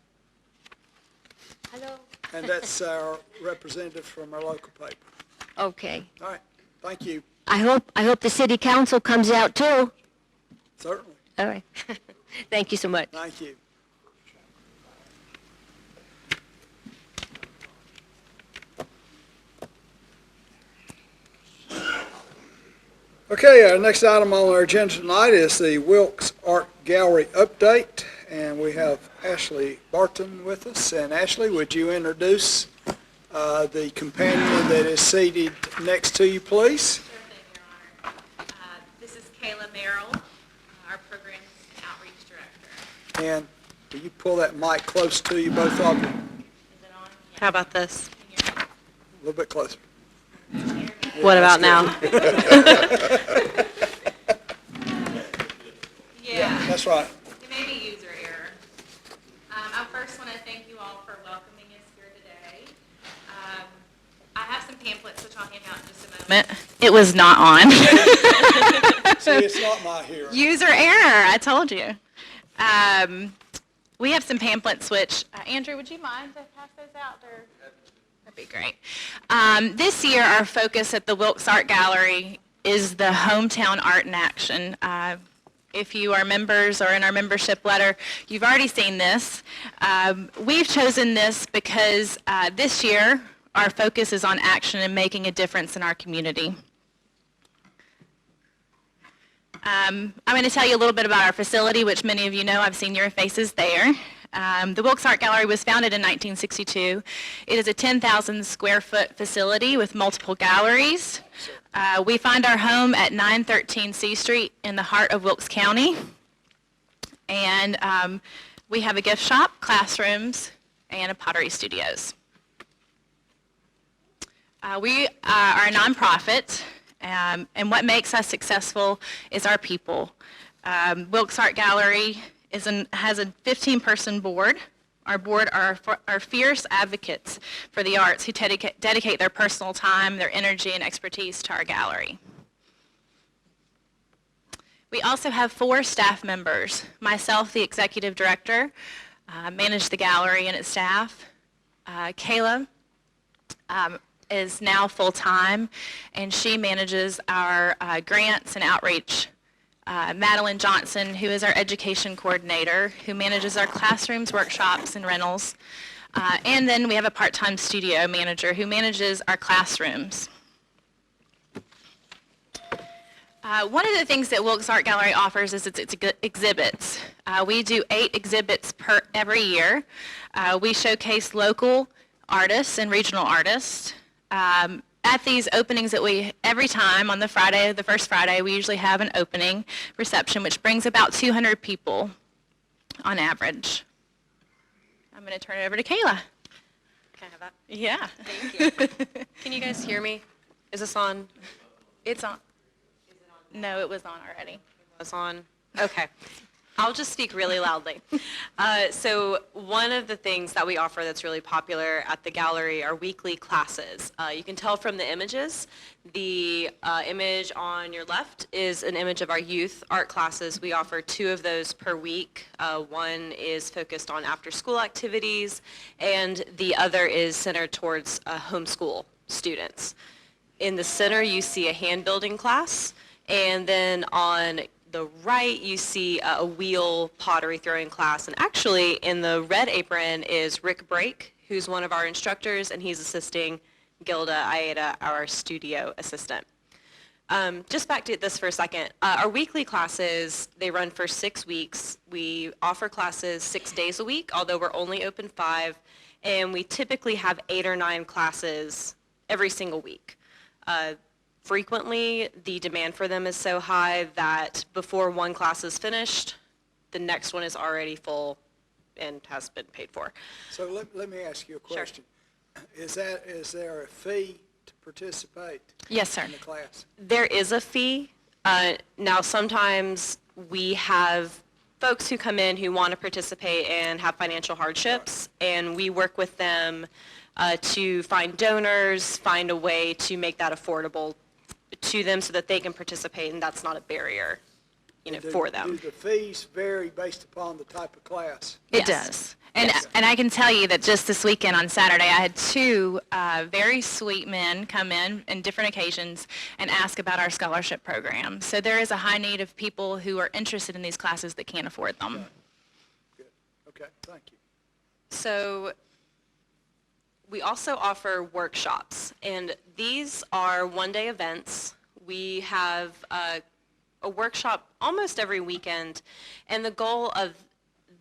Hello. And that's our representative from our local paper. Okay. All right, thank you, I hope the city council comes out too. certainly, All right. Thank you so much. thank you. Okay, our next item on our agenda tonight is the Wilkes Art Gallery update, and we have Ashley Barton with us. And Ashley, would you introduce the companion that is seated next to you, please? Sure thing, Your Honor. This is Kayla Merrill, our Programs Outreach Director. And will you pull that mic close to you, both of you? Is it on? How about this? A little bit closer. What about now? Yeah, That's right. it may be user error. I first want to thank you all for welcoming us here today. I have some pamphlets which I'll hand out in just a moment. It was not on. See, it's not my hearing. User error, I told you. We have some pamphlets which, Andrew, would you mind to pass those out? That'd be great. This year, our focus at the Wilkes Art Gallery is the Hometown Art in Action. If you are members or in our membership letter, you've already seen this. We've chosen this because this year, our focus is on action and making a difference in our community. I'm going to tell you a little bit about our facility, which many of you know. I've seen your faces there. The Wilkes Art Gallery was founded in 1962. It is a 10,000 square foot facility with multiple galleries. We find our home at 913 C Street in the heart of Wilkes County. And we have a gift shop, classrooms, and a pottery studios. We are a nonprofit, and what makes us successful is our people. Wilkes Art Gallery has a 15-person board. Our board are fierce advocates for the arts who dedicate their personal time, their energy, and expertise to our gallery. We also have 4 staff members. Myself, the executive director, manage the gallery and its staff. Kayla is now full-time, and she manages our grants and outreach. Madeline Johnson, who is our education coordinator, who manages our classrooms, workshops, and rentals. And then we have a part-time studio manager who manages our classrooms. One of the things that Wilkes Art Gallery offers is its exhibits. We do 8 exhibits every year. We showcase local artists and regional artists. At these openings every time on the first Friday, we usually have an opening reception, which brings about 200 people on average. I'm going to turn it over to Kayla. Can I have that? Yeah. Thank you. Can you guys hear me? Is this on? It's on. No, it was on already. It was on? Okay. I'll just speak really loudly. So one of the things that we offer that's really popular at the gallery are weekly classes. You can tell from the images. The image on your left is an image of our youth art classes. We offer 2 of those per week. One is focused on after-school activities, and the other is centered towards homeschool students. In the center, you see a hand-building class, and then on the right, you see a wheel pottery throwing class. And actually, in the red apron is Rick Brake, who's one of our instructors, and he's assisting Gilda Aida, our studio assistant. Just back to this for a second. Our weekly classes, they run for 6 weeks. We offer classes 6 days a week, although we're only open 5. And we typically have 8 or 9 classes every single week. Frequently, the demand for them is so high that before one class is finished, the next one is already full and has been paid for. So let me ask you a question. Sure. Is there a fee to participate Yes, sir. in the class? There is a fee. Now, sometimes we have folks who come in who want to participate and have financial hardships, and we work with them to find donors, find a way to make that affordable to them so that they can participate, and that's not a barrier, for them. Do the fees vary based upon the type of class? It does. And I can tell you that just this weekend on Saturday, I had two very sweet men come in different occasions and ask about our scholarship program. So there is a high need of people who are interested in these classes that can't afford them. Good. Okay, thank you. So we also offer workshops, and these are one-day events. We have a workshop almost every weekend, and the goal of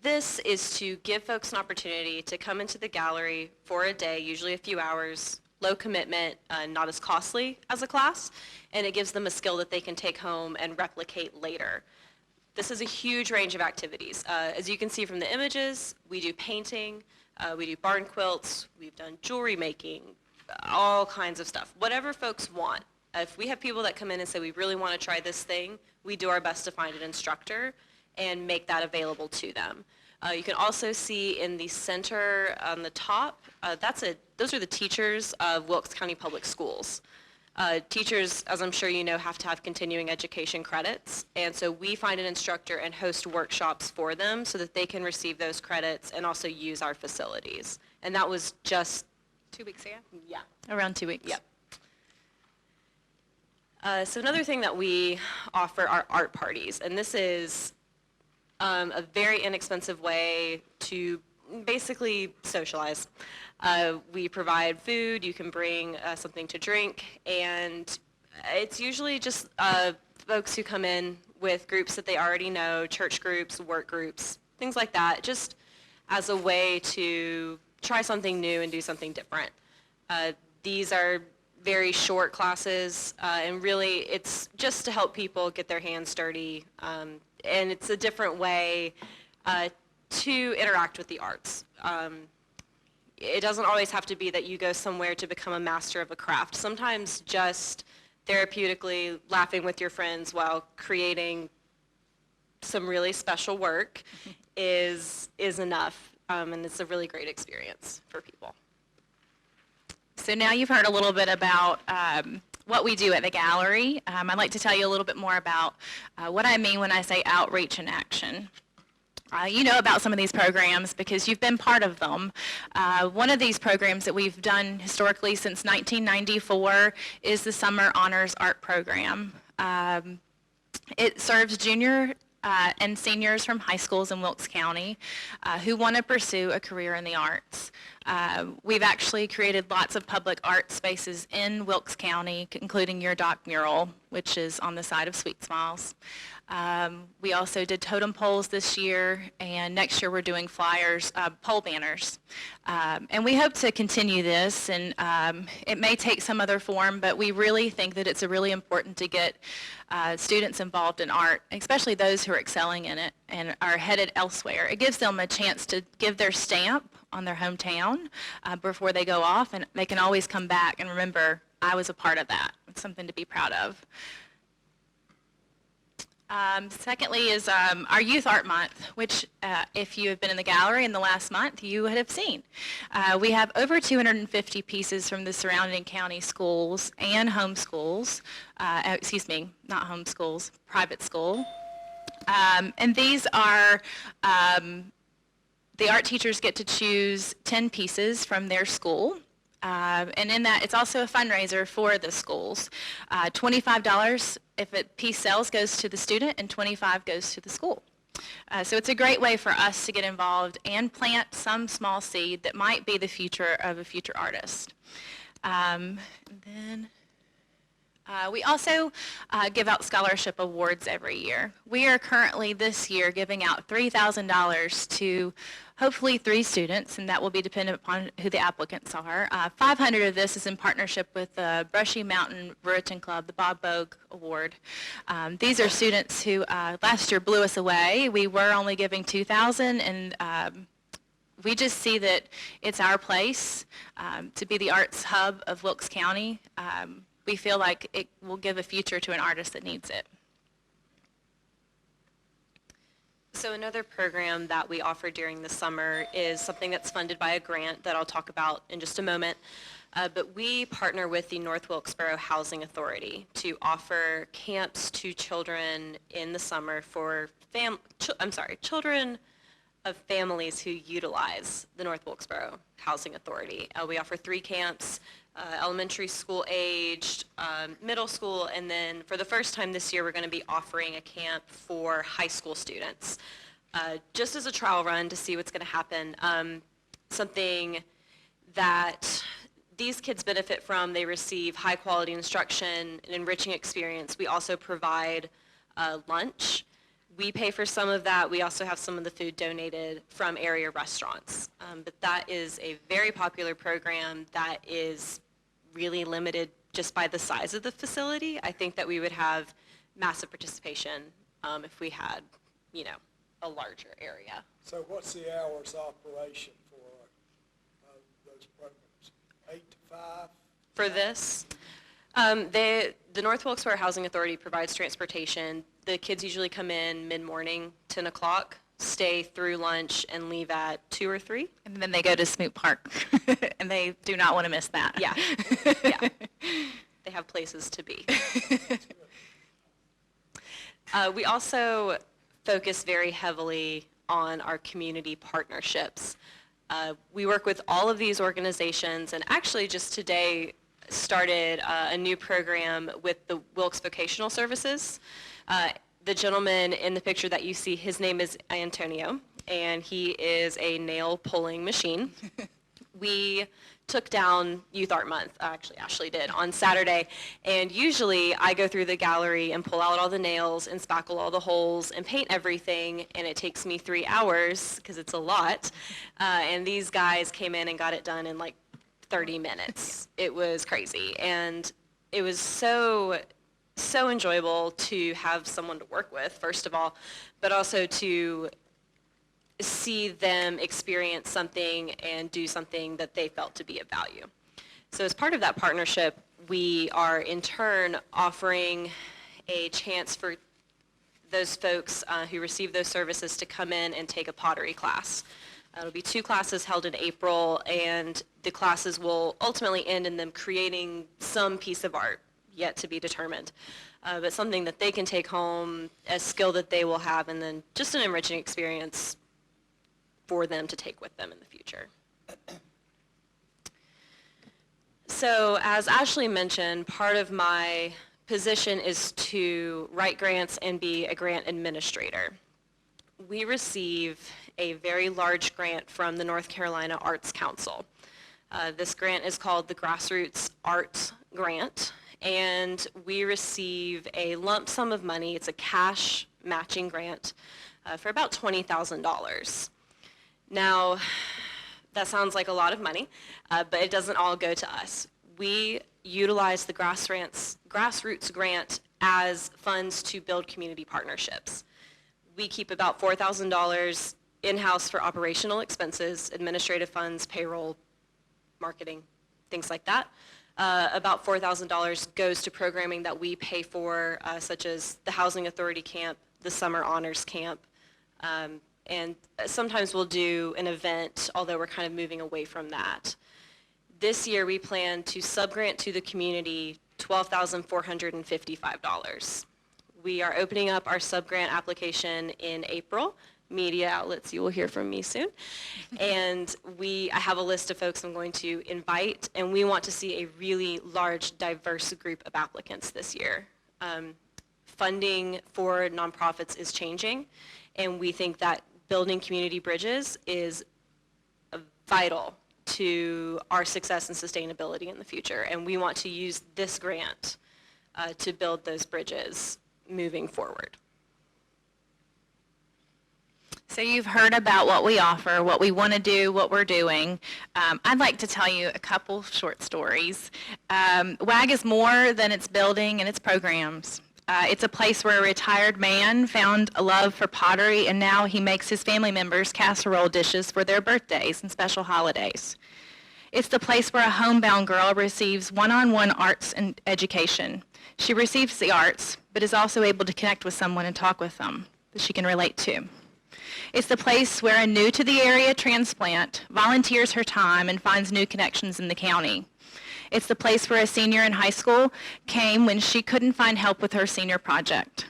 this is to give folks an opportunity to come into the gallery for a day, usually a few hours, low commitment, not as costly as a class, and it gives them a skill that they can take home and replicate later. This is a huge range of activities. As you can see from the images, we do painting, we do barn quilts, we've done jewelry making, all kinds of stuff. Whatever folks want. If we have people that come in and say, we really want to try this thing, we do our best to find an instructor and make that available to them. You can also see in the center on the top, those are the teachers of Wilkes County Public Schools. Teachers, as I'm sure you know, have to have continuing education credits, and so we find an instructor and host workshops for them so that they can receive those credits and also use our facilities. And that was just 2 weeks ago? Yeah. Around 2 weeks. Yep. So another thing that we offer are art parties, and this is a very inexpensive way to basically socialize. We provide food, you can bring something to drink, and it's usually just folks who come in with groups that they already know, church groups, work groups, things like that, just as a way to try something new and do something different. These are very short classes, and really it's just to help people get their hands dirty, and it's a different way to interact with the arts. It doesn't always have to be that you go somewhere to become a master of a craft. Sometimes just therapeutically laughing with your friends while creating some really special work is enough, and it's a really great experience for people. So now you've heard a little bit about what we do at the gallery. I'd like to tell you a little bit more about what I mean when I say outreach and action. You know about some of these programs because you've been part of them. One of these programs that we've done historically since 1994 is the Summer Honors Art Program. It serves junior and seniors from high schools in Wilkes County who want to pursue a career in the arts. We've actually created lots of public art spaces in Wilkes County, including your dock mural, which is on the side of Sweet Smiles. We also did totem poles this year, and next year we're doing flyers, pole banners. And we hope to continue this, and it may take some other form, but we really think that it's really important to get students involved in art, especially those who are excelling in it and are headed elsewhere. It gives them a chance to give their stamp on their hometown before they go off, and they can always come back and remember, I was a part of that. It's something to be proud of. Secondly is our Youth Art Month, which if you have been in the gallery in the last month, you would have seen. We have over 250 pieces from the surrounding county schools and home schools, excuse me, not home schools, private school. And these are, the art teachers get to choose 10 pieces from their school. And in that, it's also a fundraiser for the schools. $25 if a piece sells goes to the student, and $25 goes to the school. So it's a great way for us to get involved and plant some small seed that might be the future of a future artist. We also give out scholarship awards every year. We are currently this year giving out $3,000 to hopefully 3 students, and that will be dependent upon who the applicants are. 500 of this is in partnership with the Brushy Mountain Ruritan Club, the Bob Bogue Award. These are students who last year blew us away. We were only giving $2,000, and we just see that it's our place to be the arts hub of Wilkes County. We feel like it will give a future to an artist that needs it. So another program that we offer during the summer is something that's funded by a grant that I'll talk about in just a moment. But we partner with the North Wilkesboro Housing Authority to offer camps to children in the summer for children of families who utilize the North Wilkesboro Housing Authority. We offer 3 camps, elementary school aged, middle school, and then for the first time this year, we're going to be offering a camp for high school students, just as a trial run to see what's going to happen. Something that these kids benefit from. They receive high quality instruction, an enriching experience. We also provide lunch. We pay for some of that. We also have some of the food donated from area restaurants. But that is a very popular program that is really limited just by the size of the facility. I think that we would have massive participation if we had, a larger area. So what's the hours operation for those programs? 8 to 5? For this, the North Wilkesboro Housing Authority provides transportation. The kids usually come in mid-morning, 10 o'clock, stay through lunch, and leave at 2 or 3. And then they go to Smoot Park, and they do not want to miss that. Yeah, yeah. They have places to be. We also focus very heavily on our community partnerships. We work with all of these organizations, and actually just today started a new program with the Wilkes Vocational Services. The gentleman in the picture that you see, his name is Antonio, and he is a nail pulling machine. We took down Youth Art Month, actually Ashley did, on Saturday, and usually I go through the gallery and pull out all the nails and spackle all the holes and paint everything, and it takes me 3 hours because it's a lot, and these guys came in and got it done in like 30 minutes. It was crazy, and it was so enjoyable to have someone to work with, first of all, but also to see them experience something and do something that they felt to be of value. So as part of that partnership, we are in turn offering a chance for those folks who receive those services to come in and take a pottery class. It'll be 2 classes held in April, and the classes will ultimately end in them creating some piece of art, yet to be determined. But something that they can take home, a skill that they will have, and then just an enriching experience for them to take with them in the future. So as Ashley mentioned, part of my position is to write grants and be a grant administrator. We receive a very large grant from the North Carolina Arts Council. This grant is called the Grassroots Arts Grant, and we receive a lump sum of money. It's a cash matching grant for about $20,000. Now, that sounds like a lot of money, but it doesn't all go to us. We utilize the Grassroots Grant as funds to build community partnerships. We keep about $4,000 in-house for operational expenses, administrative funds, payroll, marketing, things like that. About $4,000 goes to programming that we pay for, such as the Housing Authority Camp, the Summer Honors Camp, and sometimes we'll do an event, although we're kind of moving away from that. This year, we plan to subgrant to the community $12,455. We are opening up our subgrant application in April. Media outlets, you will hear from me soon. And I have a list of folks I'm going to invite, and we want to see a really large, diverse group of applicants this year. Funding for nonprofits is changing, and we think that building community bridges is vital to our success and sustainability in the future, and we want to use this grant to build those bridges moving forward. So you've heard about what we offer, what we want to do, what we're doing. I'd like to tell you a couple short stories. WAG is more than its building and its programs. It's a place where a retired man found a love for pottery, and now he makes his family members casserole dishes for their birthdays and special holidays. It's the place where a homebound girl receives one-on-one arts and education. She receives the arts, but is also able to connect with someone and talk with them that she can relate to. It's the place where a new to the area transplant volunteers her time and finds new connections in the county. It's the place where a senior in high school came when she couldn't find help with her senior project.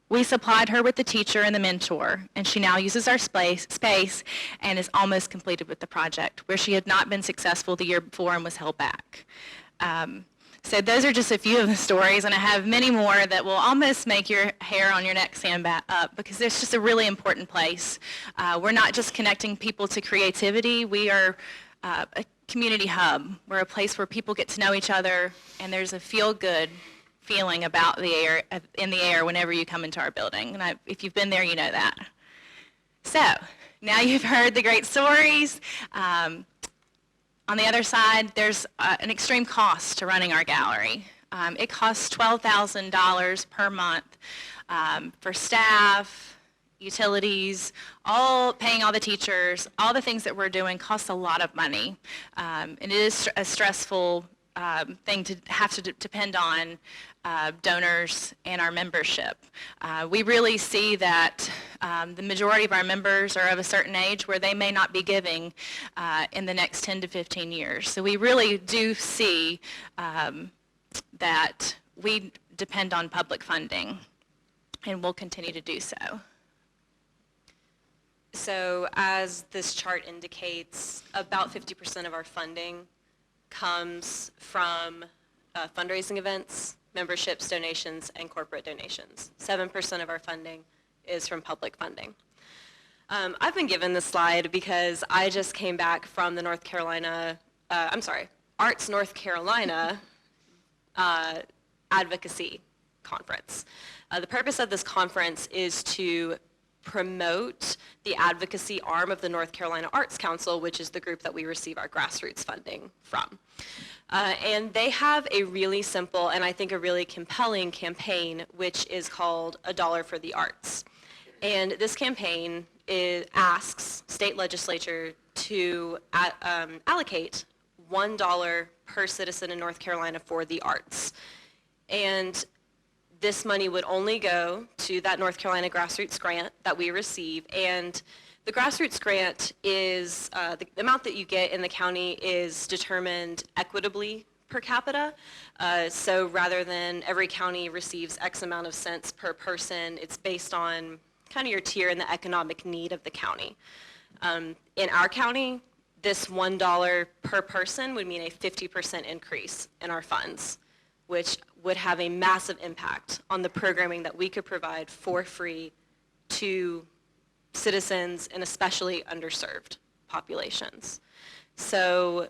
We supplied her with the teacher and the mentor, and she now uses our space and is almost completed with the project, where she had not been successful the year before and was held back. So those are just a few of the stories, and I have many more that will almost make your hair on your neck stand up, because it's just a really important place. We're not just connecting people to creativity. We are a community hub. We're a place where people get to know each other, and there's a feel-good feeling about the air, in the air whenever you come into our building. And if you've been there, you know that. So now you've heard the great stories. On the other side, there's an extreme cost to running our gallery. It costs $12,000 per month for staff, utilities, paying all the teachers, all the things that we're doing costs a lot of money. And it is a stressful thing to have to depend on donors and our membership. We really see that the majority of our members are of a certain age where they may not be giving in the next 10 to 15 years. So we really do see that we depend on public funding, and we'll continue to do so. So as this chart indicates, about 50% of our funding comes from fundraising events, memberships, donations, and corporate donations. 7% of our funding is from public funding. I've been given this slide because I just came back from the Arts North Carolina Advocacy Conference. The purpose of this conference is to promote the advocacy arm of the North Carolina Arts Council, which is the group that we receive our grassroots funding from. And they have a really simple and I think a really compelling campaign, which is called A Dollar for the Arts. And this campaign asks state legislature to allocate $1 per citizen in North Carolina for the arts. And this money would only go to that North Carolina grassroots grant that we receive. And the grassroots grant is, the amount that you get in the county is determined equitably per capita. So rather than every county receives X amount of cents per person, it's based on kind of your tier and the economic need of the county. In our county, this $1 per person would mean a 50% increase in our funds, which would have a massive impact on the programming that we could provide for free to citizens and especially underserved populations. So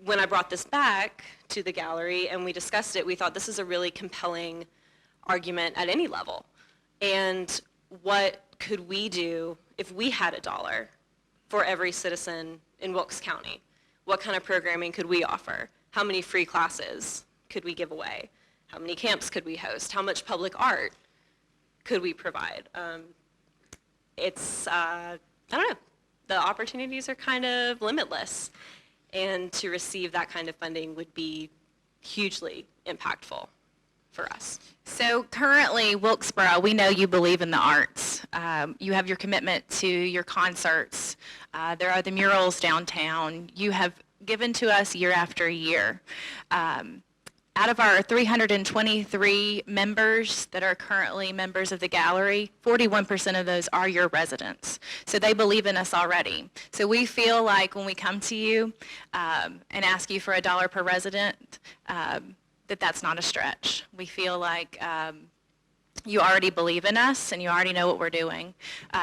when I brought this back to the gallery and we discussed it, we thought this is a really compelling argument at any level. And what could we do if we had $1 for every citizen in Wilkes County? What kind of programming could we offer? How many free classes could we give away? How many camps could we host? How much public art could we provide? I don't know, the opportunities are kind of limitless. And to receive that kind of funding would be hugely impactful for us. So currently, Wilkesboro, we know you believe in the arts. You have your commitment to your concerts. There are the murals downtown. You have given to us year after year. Out of our 323 members that are currently members of the gallery, 41% of those are your residents. So they believe in us already. So we feel like when we come to you and ask you for $1 per resident, that's not a stretch. We feel like you already believe in us and you already know what we're doing.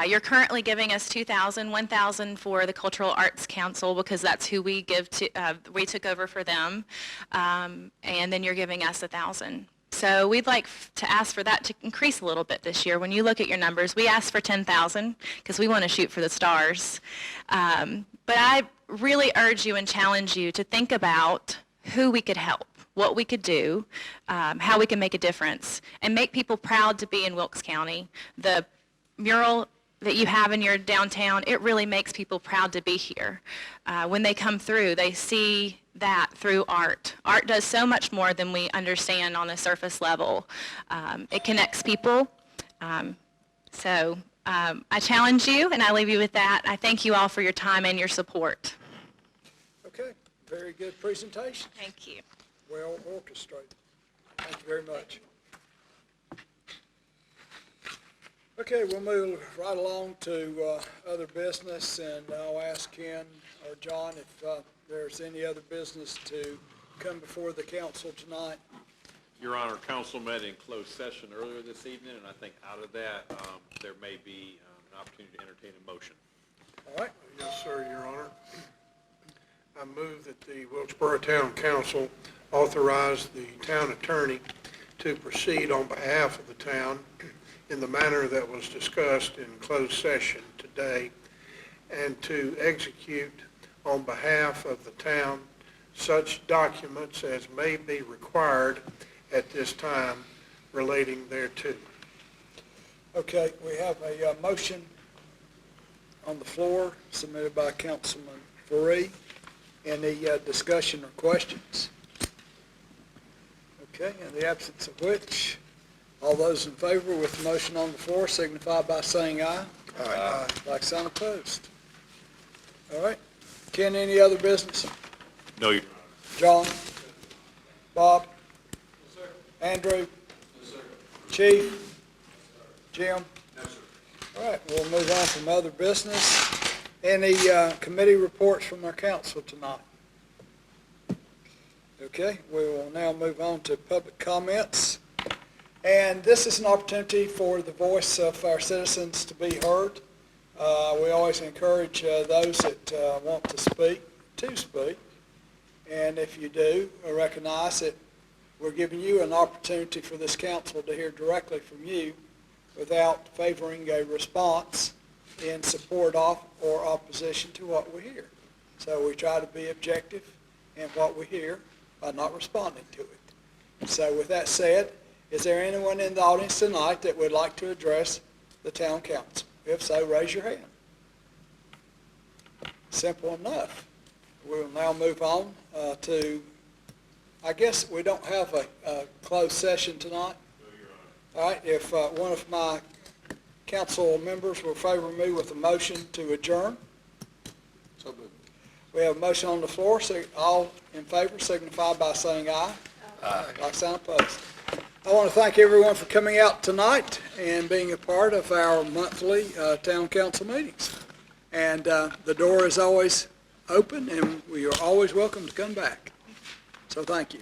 You're currently giving us $2,000, $1,000 for the Cultural Arts Council because that's who we give to, we took over for them, and then you're giving us $1,000. So we'd like to ask for that to increase a little bit this year. When you look at your numbers, we asked for $10,000 because we want to shoot for the stars. But I really urge you and challenge you to think about who we could help, what we could do, how we can make a difference, and make people proud to be in Wilkes County. The mural that you have in your downtown, it really makes people proud to be here. When they come through, they see that through art. Art does so much more than we understand on a surface level. It connects people. So I challenge you, and I leave you with that. I thank you all for your time and your support. Okay, very good presentation. Thank you. Well orchestrated. Thank you very much. Okay, we'll move right along to other business, and I'll ask Ken or John if there's any other business to come before the council tonight. Your Honor, council met in closed session earlier this evening, and I think out of that, there may be an opportunity to entertain a motion. All right. Yes, sir, Your Honor. I move that the Wilkesboro Town Council authorize the town attorney to proceed on behalf of the town in the manner that was discussed in closed session today, and to execute on behalf of the town such documents as may be required at this time relating thereto. Okay, we have a motion on the floor submitted by Councilman Faree. Any discussion or questions? Okay, in the absence of which, all those in favor with the motion on the floor signify by saying aye. Aye. Like sign opposed. All right. Ken, any other business? No, Your John? Bob? Andrew? Chief? Jim? All right, we'll move on from other business. Any committee reports from our council tonight? Okay, we will now move on to public comments. And this is an opportunity for the voice of our citizens to be heard. We always encourage those that want to speak. And if you do, recognize that we're giving you an opportunity for this council to hear directly from you without favoring a response in support of or opposition to what we hear. So we try to be objective in what we hear by not responding to it. So with that said, is there anyone in the audience tonight that would like to address the town council? If so, raise your hand. Simple enough. We'll now move on to, I guess we don't have a closed session tonight. All right, if one of my council members will favor me with a motion to adjourn. So moved. We have a motion on the floor, so all in favor signify by saying aye. Aye. Like sign opposed. I want to thank everyone for coming out tonight and being a part of our monthly town council meetings. And the door is always open, and we are always welcome to come back. So thank you.